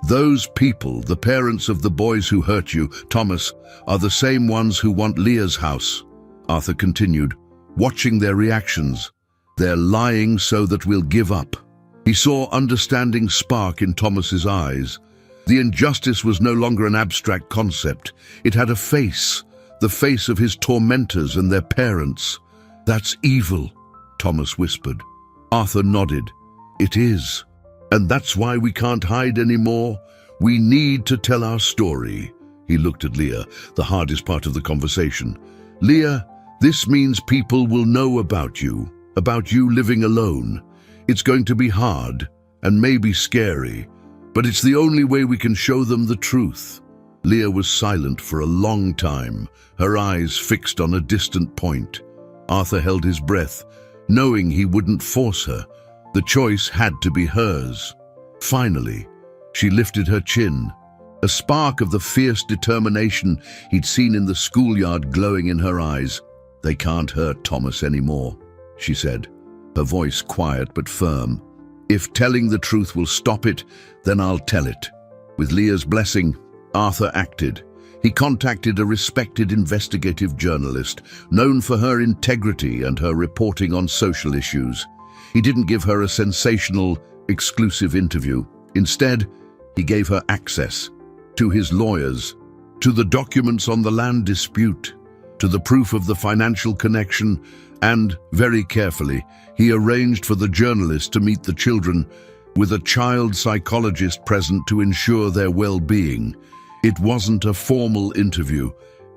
"Those people, the parents of the boys who hurt you, Thomas, are the same ones who want Leah's house," Arthur continued, watching their reactions. "They're lying so that we'll give up." He saw understanding spark in Thomas's eyes. The injustice was no longer an abstract concept. It had a face, the face of his tormentors and their parents. "That's evil," Thomas whispered. Arthur nodded. "It is. And that's why we can't hide anymore. We need to tell our story." He looked at Leah, the hardest part of the conversation. "Leah, this means people will know about you living alone. It's going to be hard and maybe scary, but it's the only way we can show them the truth." Leah was silent for a long time, her eyes fixed on a distant point. Arthur held his breath, knowing he wouldn't force her. The choice had to be hers. Finally, she lifted her chin, a spark of the fierce determination he'd seen in the schoolyard glowing in her eyes. "They can't hurt Thomas anymore," she said, her voice quiet but firm. "If telling the truth will stop it, then I'll tell it." With Leah's blessing, Arthur acted. He contacted a respected investigative journalist, known for her integrity and her reporting on social issues. He didn't give her a sensational, exclusive interview. Instead, he gave her access to his lawyers, to the documents on the land dispute, to the proof of the financial connection, and, very carefully, he arranged for the journalist to meet the children with a child psychologist present to ensure their well-being. It wasn't a formal interview.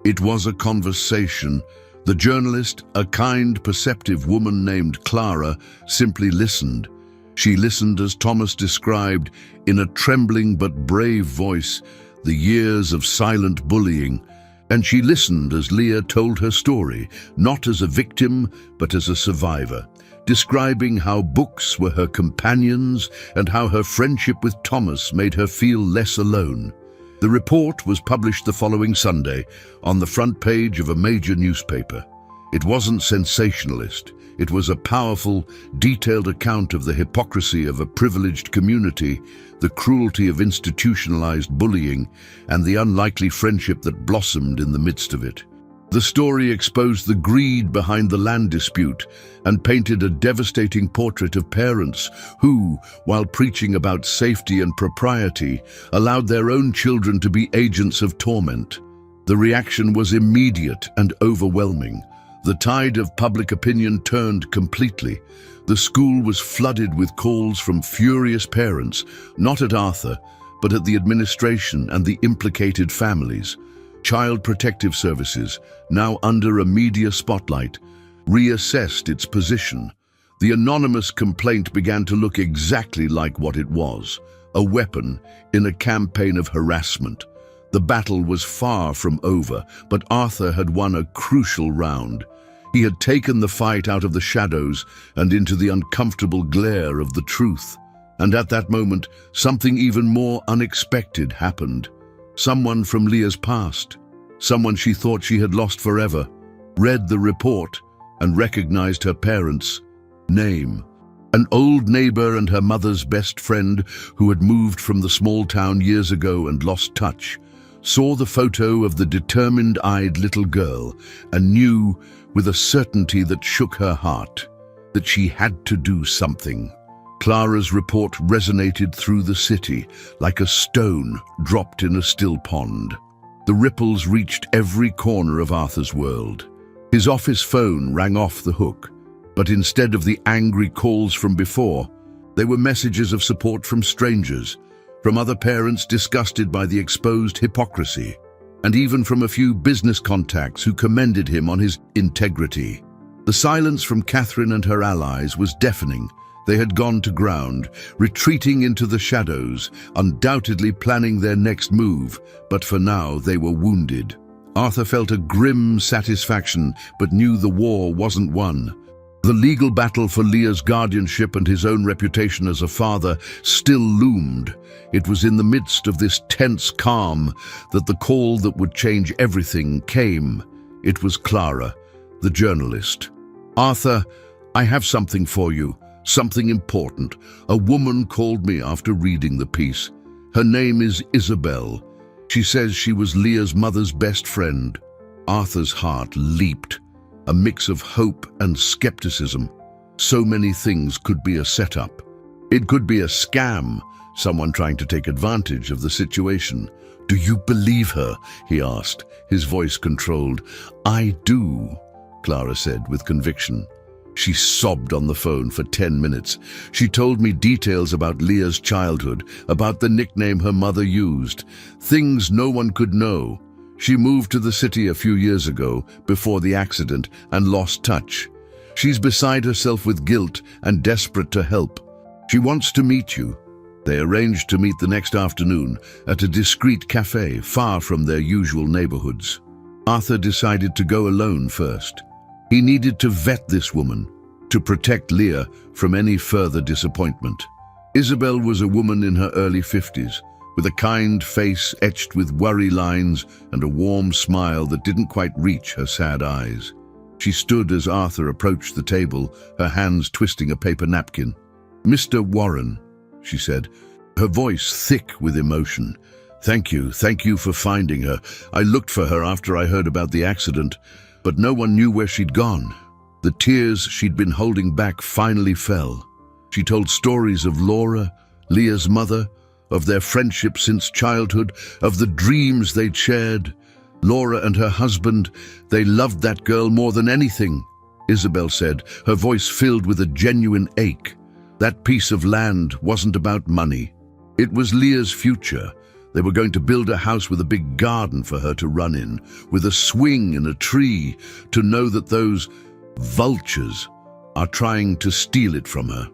It was a conversation. The journalist, a kind, perceptive woman named Clara, simply listened. She listened as Thomas described, in a trembling but brave voice, the years of silent bullying. And she listened as Leah told her story, not as a victim, but as a survivor, describing how books were her companions and how her friendship with Thomas made her feel less alone. The report was published the following Sunday on the front page of a major newspaper. It wasn't sensationalist. It was a powerful, detailed account of the hypocrisy of a privileged community, the cruelty of institutionalized bullying, and the unlikely friendship that blossomed in the midst of it. The story exposed the greed behind the land dispute and painted a devastating portrait of parents who, while preaching about safety and propriety, allowed their own children to be agents of torment. The reaction was immediate and overwhelming. The tide of public opinion turned completely. The school was flooded with calls from furious parents, not at Arthur, but at the administration and the implicated families. Child Protective Services, now under a media spotlight, reassessed its position. The anonymous complaint began to look exactly like what it was, a weapon in a campaign of harassment. The battle was far from over, but Arthur had won a crucial round. He had taken the fight out of the shadows and into the uncomfortable glare of the truth. And at that moment, something even more unexpected happened. Someone from Leah's past, someone she thought she had lost forever, read the report and recognized her parents' name. An old neighbor and her mother's best friend who had moved from the small town years ago and lost touch, saw the photo of the determined-eyed little girl and knew, with a certainty that shook her heart, that she had to do something. Clara's report resonated through the city like a stone dropped in a still pond. The ripples reached every corner of Arthur's world. His office phone rang off the hook. But instead of the angry calls from before, they were messages of support from strangers, from other parents disgusted by the exposed hypocrisy, and even from a few business contacts who commended him on his integrity. The silence from Catherine and her allies was deafening. They had gone to ground, retreating into the shadows, undoubtedly planning their next move, but for now they were wounded. Arthur felt a grim satisfaction, but knew the war wasn't won. The legal battle for Leah's guardianship and his own reputation as a father still loomed. It was in the midst of this tense calm that the call that would change everything came. It was Clara, the journalist. "Arthur, I have something for you, something important. A woman called me after reading the piece. Her name is Isabel. She says she was Leah's mother's best friend." Arthur's heart leaped. A mix of hope and skepticism. So many things could be a setup. It could be a scam, someone trying to take advantage of the situation. "Do you believe her?" he asked, his voice controlled. "I do," Clara said with conviction. She sobbed on the phone for 10 minutes. She told me details about Leah's childhood, about the nickname her mother used, things no one could know. She moved to the city a few years ago, before the accident, and lost touch. She's beside herself with guilt and desperate to help. She wants to meet you. They arranged to meet the next afternoon at a discreet cafe far from their usual neighborhoods. Arthur decided to go alone first. He needed to vet this woman, to protect Leah from any further disappointment. Isabel was a woman in her early 50s, with a kind face etched with worry lines and a warm smile that didn't quite reach her sad eyes. She stood as Arthur approached the table, her hands twisting a paper napkin. "Mr. Warren," she said, her voice thick with emotion. Thank you for finding her. I looked for her after I heard about the accident, but no one knew where she'd gone." The tears she'd been holding back finally fell. She told stories of Laura, Leah's mother, of their friendship since childhood, of the dreams they'd shared. Laura and her husband, they loved that girl more than anything, Isabel said, her voice filled with a genuine ache. That piece of land wasn't about money. It was Leah's future. They were going to build a house with a big garden for her to run in, with a swing and a tree, to know that those vultures are trying to steal it from her.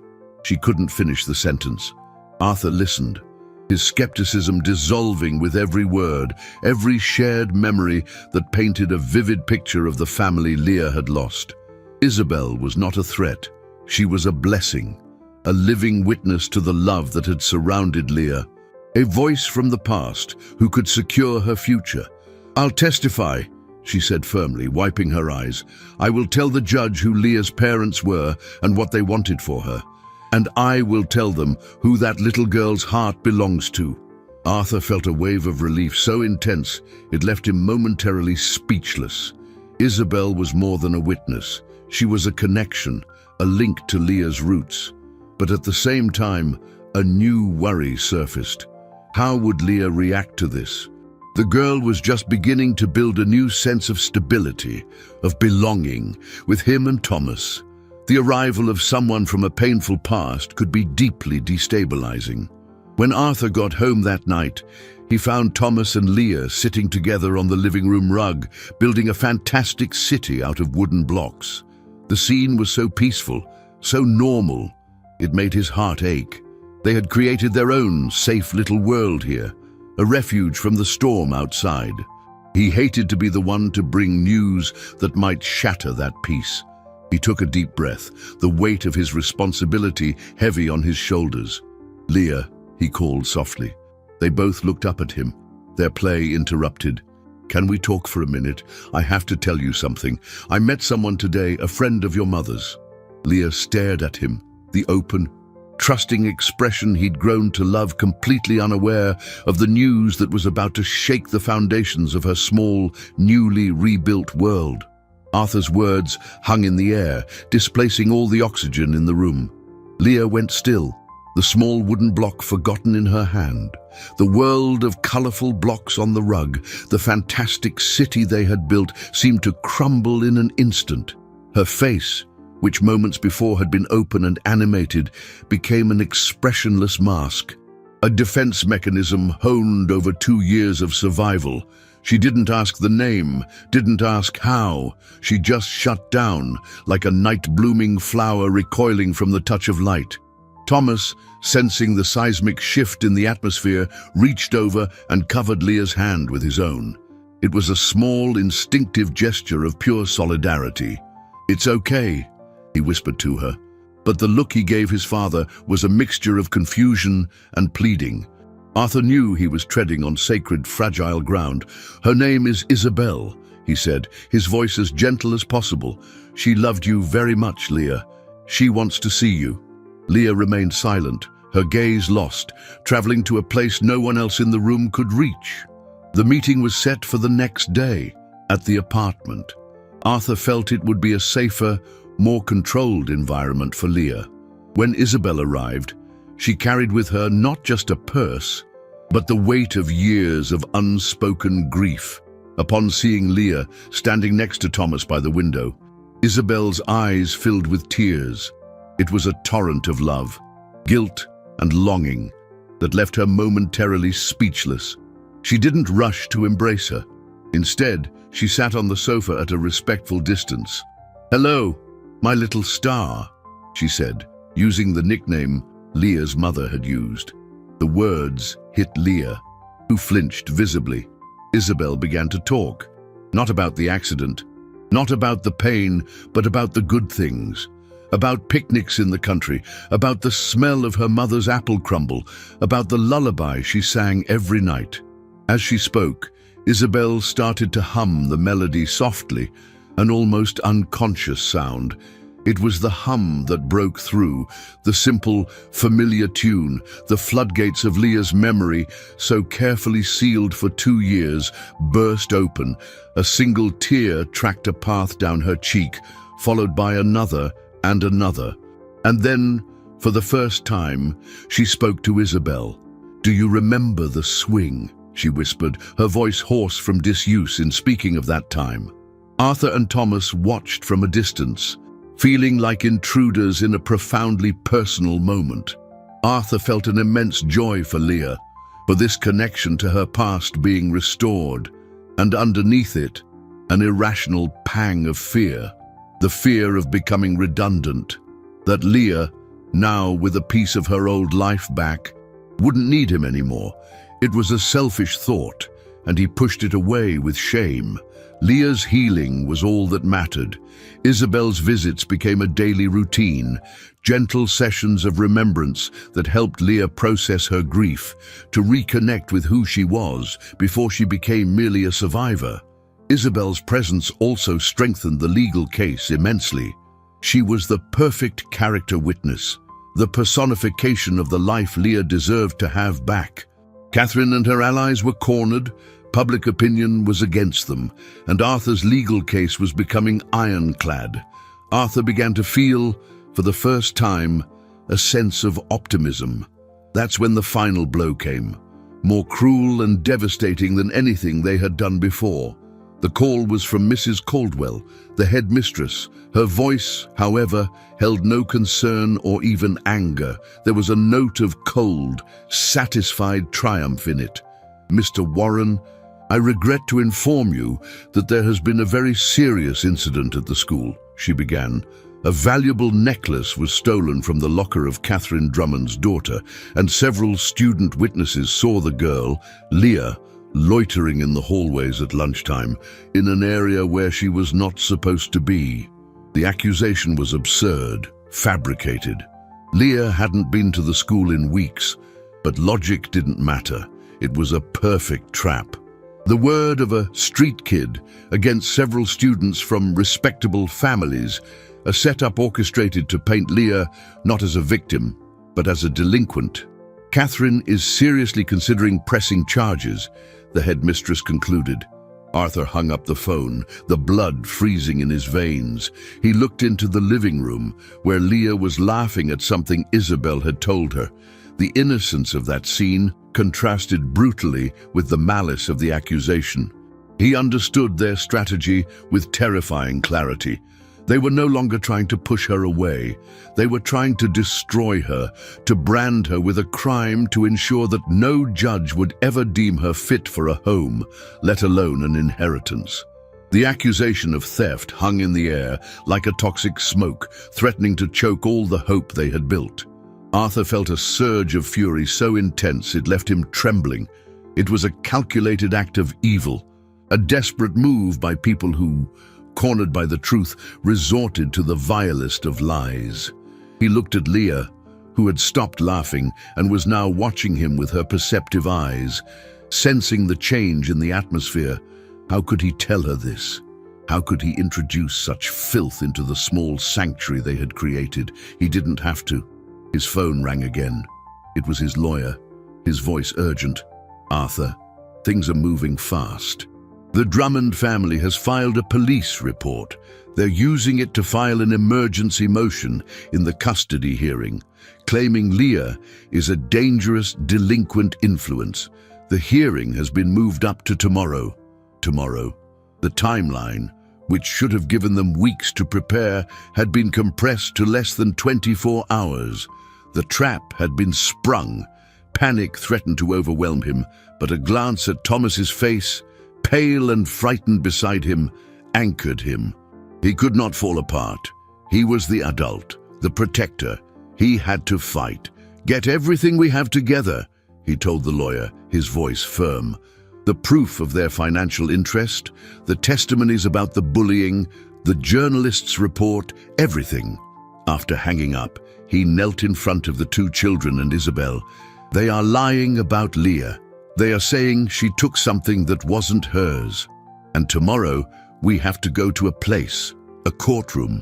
She couldn't finish the sentence. Arthur listened, his skepticism dissolving with every word, every shared memory that painted a vivid picture of the family Leah had lost. Isabel was not a threat. She was a blessing, a living witness to the love that had surrounded Leah, a voice from the past who could secure her future. "I'll testify," she said firmly, wiping her eyes. "I will tell the judge who Leah's parents were and what they wanted for her. And I will tell them who that little girl's heart belongs to." Arthur felt a wave of relief so intense it left him momentarily speechless. Isabel was more than a witness. She was a connection, a link to Leah's roots. But at the same time, a new worry surfaced. How would Leah react to this? The girl was just beginning to build a new sense of stability, of belonging, with him and Thomas. The arrival of someone from a painful past could be deeply destabilizing. When Arthur got home that night, he found Thomas and Leah sitting together on the living room rug, building a fantastic city out of wooden blocks. The scene was so peaceful, so normal, it made his heart ache. They had created their own safe little world here, a refuge from the storm outside. He hated to be the one to bring news that might shatter that peace. He took a deep breath, the weight of his responsibility heavy on his shoulders. "Leah," he called softly. They both looked up at him, their play interrupted. "Can we talk for a minute? I have to tell you something. I met someone today, a friend of your mother's." Leah stared at him, the open, trusting expression he'd grown to love, completely unaware of the news that was about to shake the foundations of her small, newly rebuilt world. Arthur's words hung in the air, displacing all the oxygen in the room. Leah went still, the small wooden block forgotten in her hand. The world of colorful blocks on the rug, the fantastic city they had built, seemed to crumble in an instant. Her face, which moments before had been open and animated, became an expressionless mask. A defense mechanism honed over 2 years of survival. She didn't ask the name, didn't ask how. She just shut down, like a night-blooming flower recoiling from the touch of light. Thomas, sensing the seismic shift in the atmosphere, reached over and covered Leah's hand with his own. It was a small, instinctive gesture of pure solidarity. "It's okay," he whispered to her. But the look he gave his father was a mixture of confusion and pleading. Arthur knew he was treading on sacred, fragile ground. "Her name is Isabel," he said, his voice as gentle as possible. "She loved you very much, Leah. She wants to see you." Leah remained silent, her gaze lost, traveling to a place no one else in the room could reach. The meeting was set for the next day, at the apartment. Arthur felt it would be a safer, more controlled environment for Leah. When Isabel arrived, she carried with her not just a purse, but the weight of years of unspoken grief. Upon seeing Leah standing next to Thomas by the window, Isabel's eyes filled with tears. It was a torrent of love, guilt, and longing that left her momentarily speechless. She didn't rush to embrace her. Instead, she sat on the sofa at a respectful distance. "Hello, my little star," she said, using the nickname Leah's mother had used. The words hit Leah, who flinched visibly. Isabel began to talk, not about the accident, not about the pain, but about the good things. About picnics in the country, about the smell of her mother's apple crumble, about the lullaby she sang every night. As she spoke, Isabel started to hum the melody softly, an almost unconscious sound. It was the hum that broke through, the simple, familiar tune, the floodgates of Leah's memory, so carefully sealed for 2 years, burst open. A single tear tracked a path down her cheek, followed by another and another. And then, for the first time, she spoke to Isabel. "Do you remember the swing?" she whispered, her voice hoarse from disuse in speaking of that time. Arthur and Thomas watched from a distance, feeling like intruders in a profoundly personal moment. Arthur felt an immense joy for Leah, for this connection to her past being restored, and underneath it, an irrational pang of fear. The fear of becoming redundant, that Leah, now with a piece of her old life back, wouldn't need him anymore. It was a selfish thought, and he pushed it away with shame. Leah's healing was all that mattered. Isabel's visits became a daily routine, gentle sessions of remembrance that helped Leah process her grief, to reconnect with who she was before she became merely a survivor. Isabel's presence also strengthened the legal case immensely. She was the perfect character witness, the personification of the life Leah deserved to have back. Catherine and her allies were cornered, public opinion was against them, and Arthur's legal case was becoming ironclad. Arthur began to feel, for the first time, a sense of optimism. That's when the final blow came, more cruel and devastating than anything they had done before. The call was from Mrs. Caldwell, the head mistress. Her voice, however, held no concern or even anger. There was a note of cold, satisfied triumph in it. "Mr. Warren, I regret to inform you that there has been a very serious incident at the school," she began. A valuable necklace was stolen from the locker of Catherine Drummond's daughter, and several student witnesses saw the girl, Leah, loitering in the hallways at lunchtime, in an area where she was not supposed to be. The accusation was absurd, fabricated. Leah hadn't been to the school in weeks, but logic didn't matter. It was a perfect trap. The word of a street kid against several students from respectable families, a setup orchestrated to paint Leah not as a victim, but as a delinquent. "Catherine is seriously considering pressing charges," the headmistress concluded. Arthur hung up the phone, the blood freezing in his veins. He looked into the living room, where Leah was laughing at something Isabel had told her. The innocence of that scene contrasted brutally with the malice of the accusation. He understood their strategy with terrifying clarity. They were no longer trying to push her away. They were trying to destroy her, to brand her with a crime, to ensure that no judge would ever deem her fit for a home, let alone an inheritance. The accusation of theft hung in the air like a toxic smoke, threatening to choke all the hope they had built. Arthur felt a surge of fury so intense it left him trembling. It was a calculated act of evil, a desperate move by people who, cornered by the truth, resorted to the vilest of lies. He looked at Leah, who had stopped laughing and was now watching him with her perceptive eyes, sensing the change in the atmosphere. How could he tell her this? How could he introduce such filth into the small sanctuary they had created? He didn't have to. His phone rang again. It was his lawyer, his voice urgent. "Arthur, things are moving fast. The Drummond family has filed a police report. They're using it to file an emergency motion in the custody hearing, claiming Leah is a dangerous, delinquent influence. The hearing has been moved up to tomorrow. The timeline, which should have given them weeks to prepare, had been compressed to less than 24 hours. The trap had been sprung. Panic threatened to overwhelm him, but a glance at Thomas's face, pale and frightened beside him, anchored him. He could not fall apart. He was the adult, the protector. He had to fight. "Get everything we have together," he told the lawyer, his voice firm. The proof of their financial interest, the testimonies about the bullying, the journalist's report, everything. After hanging up, he knelt in front of the two children and Isabel. "They are lying about Leah. They are saying she took something that wasn't hers. And tomorrow, we have to go to a place, a courtroom,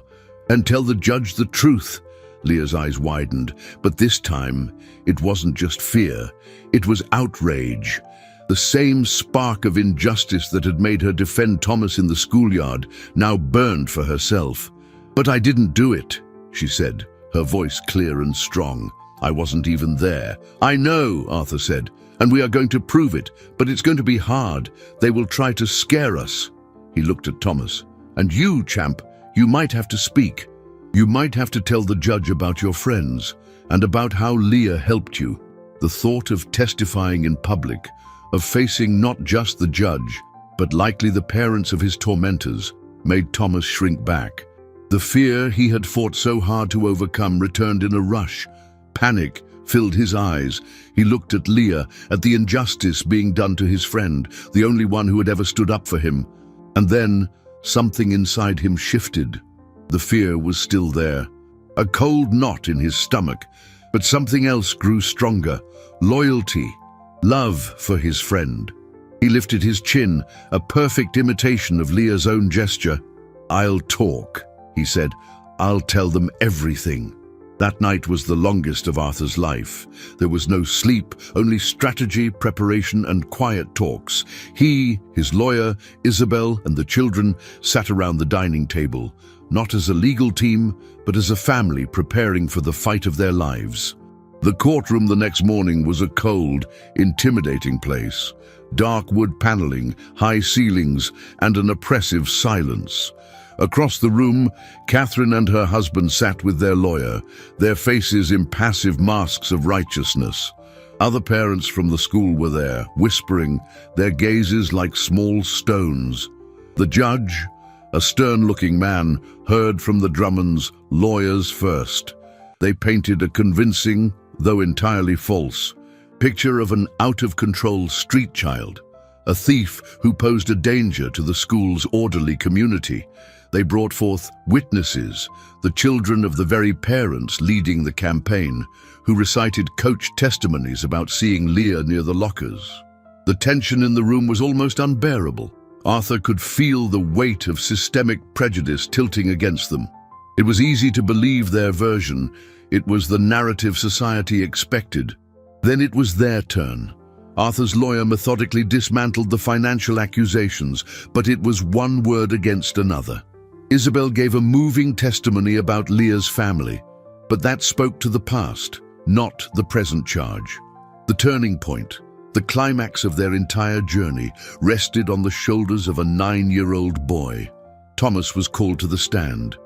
and tell the judge the truth." Leah's eyes widened, but this time, it wasn't just fear. It was outrage. The same spark of injustice that had made her defend Thomas in the schoolyard now burned for herself. "But I didn't do it," she said, her voice clear and strong. "I wasn't even there." "I know," Arthur said, "and we are going to prove it, but it's going to be hard. They will try to scare us." He looked at Thomas. "And you, champ, you might have to speak. You might have to tell the judge about your friends and about how Leah helped you." The thought of testifying in public, of facing not just the judge, but likely the parents of his tormentors, made Thomas shrink back. The fear he had fought so hard to overcome returned in a rush. Panic filled his eyes. He looked at Leah, at the injustice being done to his friend, the only one who had ever stood up for him. And then, something inside him shifted. The fear was still there, a cold knot in his stomach, but something else grew stronger. Loyalty. Love for his friend. He lifted his chin, a perfect imitation of Leah's own gesture. "I'll talk," he said. "I'll tell them everything." That night was the longest of Arthur's life. There was no sleep, only strategy, preparation, and quiet talks. He, his lawyer, Isabel, and the children sat around the dining table, not as a legal team, but as a family preparing for the fight of their lives. The courtroom the next morning was a cold, intimidating place. Dark wood paneling, high ceilings, and an oppressive silence. Across the room, Catherine and her husband sat with their lawyer, their faces impassive masks of righteousness. Other parents from the school were there, whispering, their gazes like small stones. The judge, a stern-looking man, heard from the Drummonds' lawyers first. They painted a convincing, though entirely false, picture of an out-of-control street child, a thief who posed a danger to the school's orderly community. They brought forth witnesses, the children of the very parents leading the campaign, who recited coached testimonies about seeing Leah near the lockers. The tension in the room was almost unbearable. Arthur could feel the weight of systemic prejudice tilting against them. It was easy to believe their version. It was the narrative society expected. Then it was their turn. Arthur's lawyer methodically dismantled the financial accusations, but it was one word against another. Isabel gave a moving testimony about Leah's family, but that spoke to the past, not the present charge. The turning point, the climax of their entire journey, rested on the shoulders of a 9-year-old boy. Thomas was called to the stand.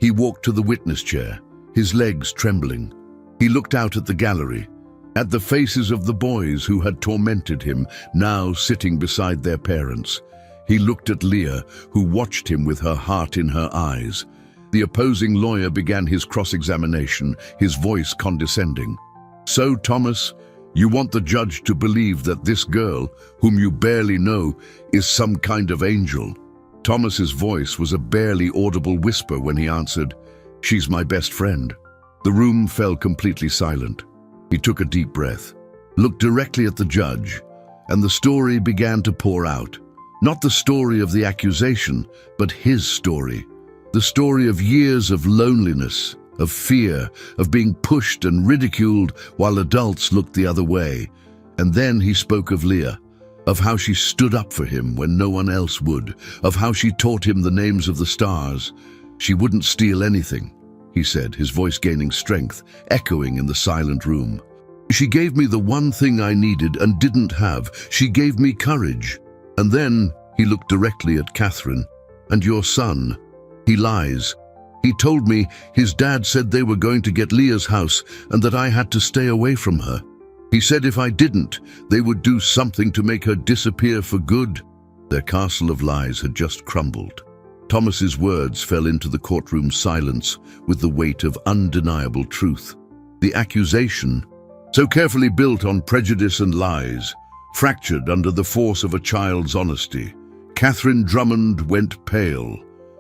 He walked to the witness chair, his legs trembling. He looked out at the gallery, at the faces of the boys who had tormented him, now sitting beside their parents. He looked at Leah, who watched him with her heart in her eyes. The opposing lawyer began his cross-examination, his voice condescending. "So, Thomas, you want the judge to believe that this girl, whom you barely know, is some kind of angel?" Thomas's voice was a barely audible whisper when he answered, "She's my best friend." The room fell completely silent. He took a deep breath, looked directly at the judge, and the story began to pour out. Not the story of the accusation, but his story. The story of years of loneliness, of fear, of being pushed and ridiculed while adults looked the other way. And then he spoke of Leah, of how she stood up for him when no one else would, of how she taught him the names of the stars. "She wouldn't steal anything," he said, his voice gaining strength, echoing in the silent room. "She gave me the one thing I needed and didn't have. She gave me courage." And then he looked directly at Catherine. "And your son, he lies. He told me his dad said they were going to get Leah's house and that I had to stay away from her. He said if I didn't, they would do something to make her disappear for good." Their castle of lies had just crumbled. Thomas's words fell into the courtroom silence with the weight of undeniable truth. The accusation, so carefully built on prejudice and lies, fractured under the force of a child's honesty. Catherine Drummond went pale,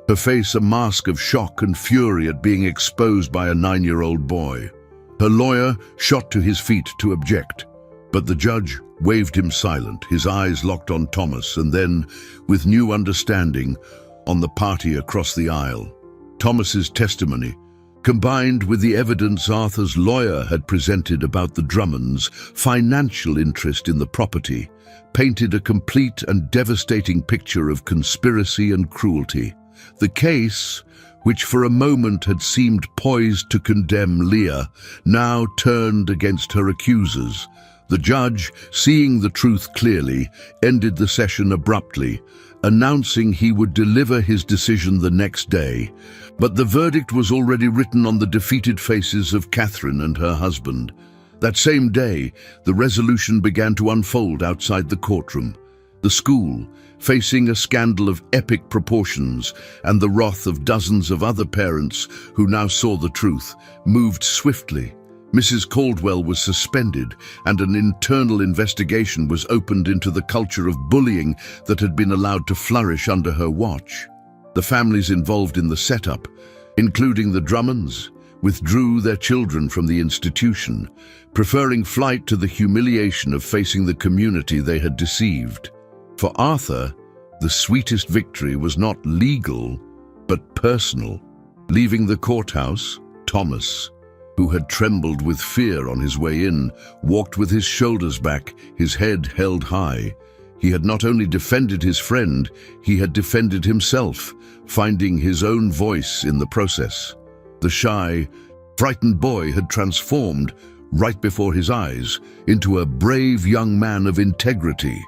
her face a mask of shock and fury at being exposed by a 9-year-old boy. Her lawyer shot to his feet to object, but the judge waved him silent, his eyes locked on Thomas and then, with new understanding, on the party across the aisle. Thomas's testimony, combined with the evidence Arthur's lawyer had presented about the Drummonds' financial interest in the property, painted a complete and devastating picture of conspiracy and cruelty. The case, which for a moment had seemed poised to condemn Leah, now turned against her accusers. The judge, seeing the truth clearly, ended the session abruptly, announcing he would deliver his decision the next day. But the verdict was already written on the defeated faces of Catherine and her husband. That same day, the resolution began to unfold outside the courtroom. The school, facing a scandal of epic proportions and the wrath of dozens of other parents who now saw the truth, moved swiftly. Mrs. Caldwell was suspended, and an internal investigation was opened into the culture of bullying that had been allowed to flourish under her watch. The families involved in the setup, including the Drummonds, withdrew their children from the institution, preferring flight to the humiliation of facing the community they had deceived. For Arthur, the sweetest victory was not legal, but personal. Leaving the courthouse, Thomas, who had trembled with fear on his way in, walked with his shoulders back, his head held high. He had not only defended his friend, he had defended himself, finding his own voice in the process. The shy, frightened boy had transformed, right before his eyes, into a brave young man of integrity.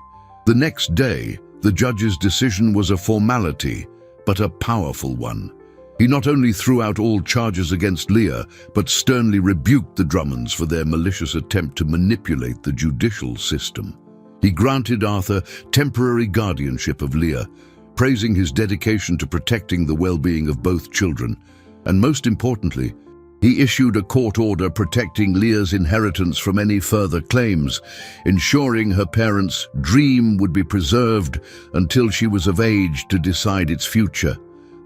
The next day, the judge's decision was a formality, but a powerful one. He not only threw out all charges against Leah, but sternly rebuked the Drummonds for their malicious attempt to manipulate the judicial system. He granted Arthur temporary guardianship of Leah, praising his dedication to protecting the well-being of both children, and most importantly, he issued a court order protecting Leah's inheritance from any further claims, ensuring her parents' dream would be preserved until she was of age to decide its future.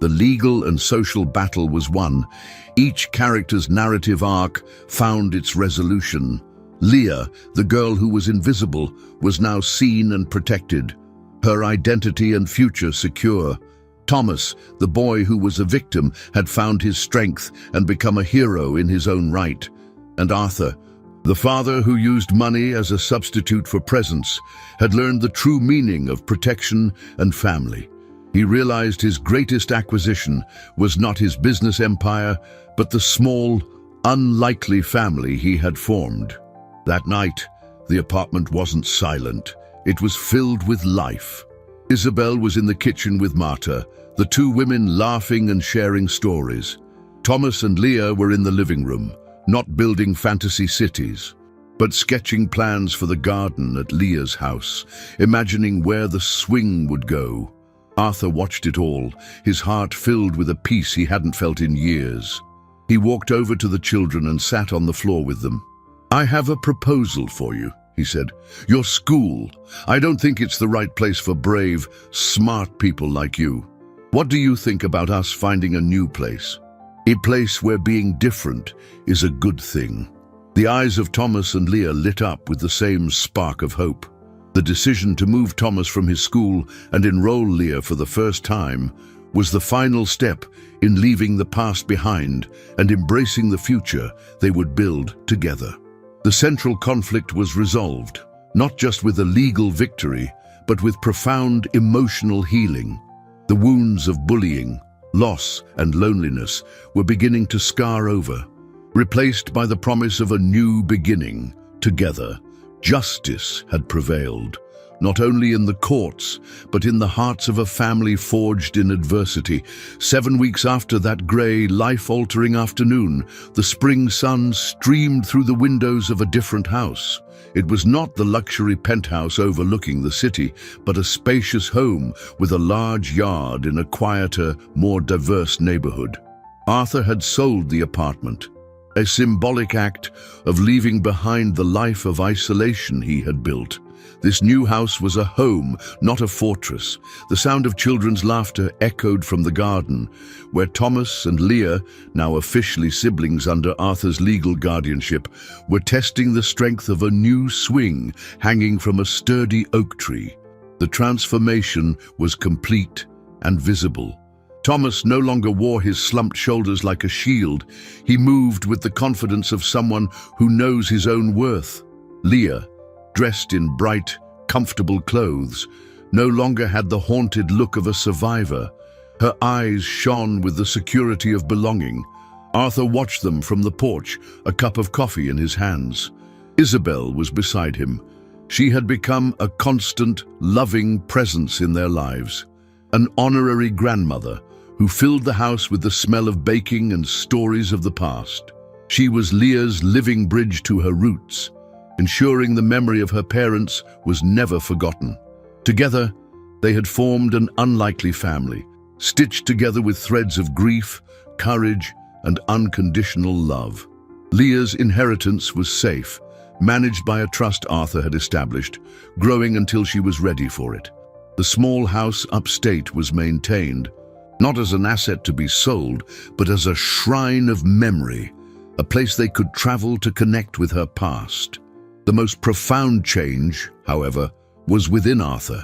The legal and social battle was won. Each character's narrative arc found its resolution. Leah, the girl who was invisible, was now seen and protected, her identity and future secure. Thomas, the boy who was a victim, had found his strength and become a hero in his own right. And Arthur, the father who used money as a substitute for presence, had learned the true meaning of protection and family. He realized his greatest acquisition was not his business empire, but the small, unlikely family he had formed. That night, the apartment wasn't silent. It was filled with life. Isabel was in the kitchen with Marta, the two women laughing and sharing stories. Thomas and Leah were in the living room, not building fantasy cities, but sketching plans for the garden at Leah's house, imagining where the swing would go. Arthur watched it all, his heart filled with a peace he hadn't felt in years. He walked over to the children and sat on the floor with them. "I have a proposal for you," he said. "Your school. I don't think it's the right place for brave, smart people like you. What do you think about us finding a new place? A place where being different is a good thing." The eyes of Thomas and Leah lit up with the same spark of hope. The decision to move Thomas from his school and enroll Leah for the first time was the final step in leaving the past behind and embracing the future they would build together. The central conflict was resolved, not just with a legal victory, but with profound emotional healing. The wounds of bullying, loss, and loneliness were beginning to scar over, replaced by the promise of a new beginning. Together, justice had prevailed, not only in the courts, but in the hearts of a family forged in adversity. 7 weeks after that grey, life-altering afternoon, the spring sun streamed through the windows of a different house. It was not the luxury penthouse overlooking the city, but a spacious home with a large yard in a quieter, more diverse neighborhood. Arthur had sold the apartment, a symbolic act of leaving behind the life of isolation he had built. This new house was a home, not a fortress. The sound of children's laughter echoed from the garden, where Thomas and Leah, now officially siblings under Arthur's legal guardianship, were testing the strength of a new swing hanging from a sturdy oak tree. The transformation was complete and visible. Thomas no longer wore his slumped shoulders like a shield. He moved with the confidence of someone who knows his own worth. Leah, dressed in bright, comfortable clothes, no longer had the haunted look of a survivor. Her eyes shone with the security of belonging. Arthur watched them from the porch, a cup of coffee in his hands. Isabel was beside him. She had become a constant, loving presence in their lives, an honorary grandmother who filled the house with the smell of baking and stories of the past. She was Leah's living bridge to her roots, ensuring the memory of her parents was never forgotten. Together, they had formed an unlikely family, stitched together with threads of grief, courage, and unconditional love. Leah's inheritance was safe, managed by a trust Arthur had established, growing until she was ready for it. The small house upstate was maintained, not as an asset to be sold, but as a shrine of memory, a place they could travel to connect with her past. The most profound change, however, was within Arthur.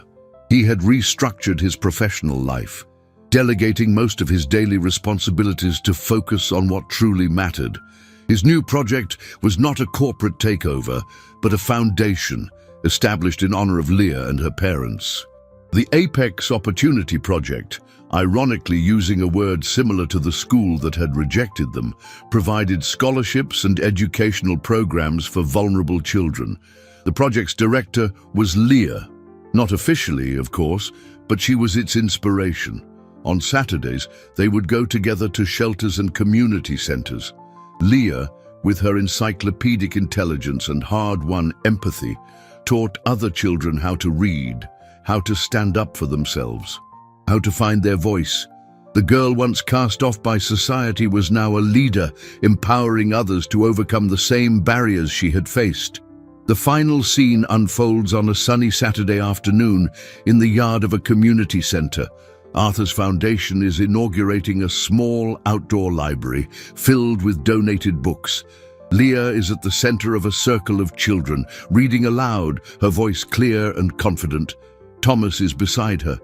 He had restructured his professional life, delegating most of his daily responsibilities to focus on what truly mattered. His new project was not a corporate takeover, but a foundation established in honor of Leah and her parents. The Apex Opportunity Project, ironically using a word similar to the school that had rejected them, provided scholarships and educational programs for vulnerable children. The project's director was Leah. Not officially, of course, but she was its inspiration. On Saturdays, they would go together to shelters and community centers. Leah, with her encyclopedic intelligence and hard-won empathy, taught other children how to read, how to stand up for themselves, how to find their voice. The girl once cast off by society was now a leader, empowering others to overcome the same barriers she had faced. The final scene unfolds on a sunny Saturday afternoon in the yard of a community center. Arthur's Foundation is inaugurating a small outdoor library filled with donated books. Leah is at the center of a circle of children, reading aloud, her voice clear and confident. Thomas is beside her,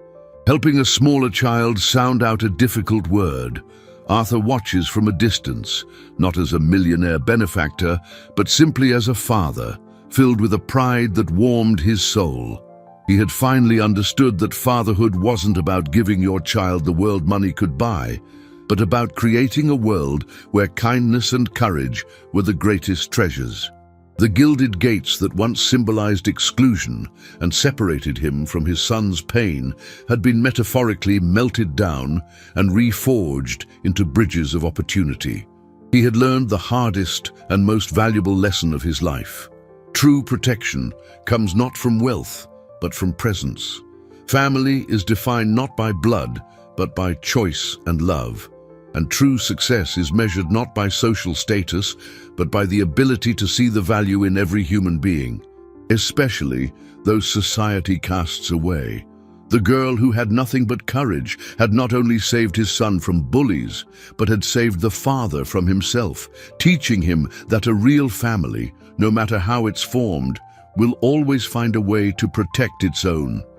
helping a smaller child sound out a difficult word. Arthur watches from a distance, not as a millionaire benefactor, but simply as a father, filled with a pride that warmed his soul. He had finally understood that fatherhood wasn't about giving your child the world money could buy, but about creating a world where kindness and courage were the greatest treasures. The gilded gates that once symbolized exclusion and separated him from his son's pain had been metaphorically melted down and reforged into bridges of opportunity. He had learned the hardest and most valuable lesson of his life. True protection comes not from wealth, but from presence. Family is defined not by blood, but by choice and love. And true success is measured not by social status, but by the ability to see the value in every human being, especially those society casts away. The girl who had nothing but courage had not only saved his son from bullies, but had saved the father from himself, teaching him that a real family, no matter how it's formed, will always find a way to protect its own.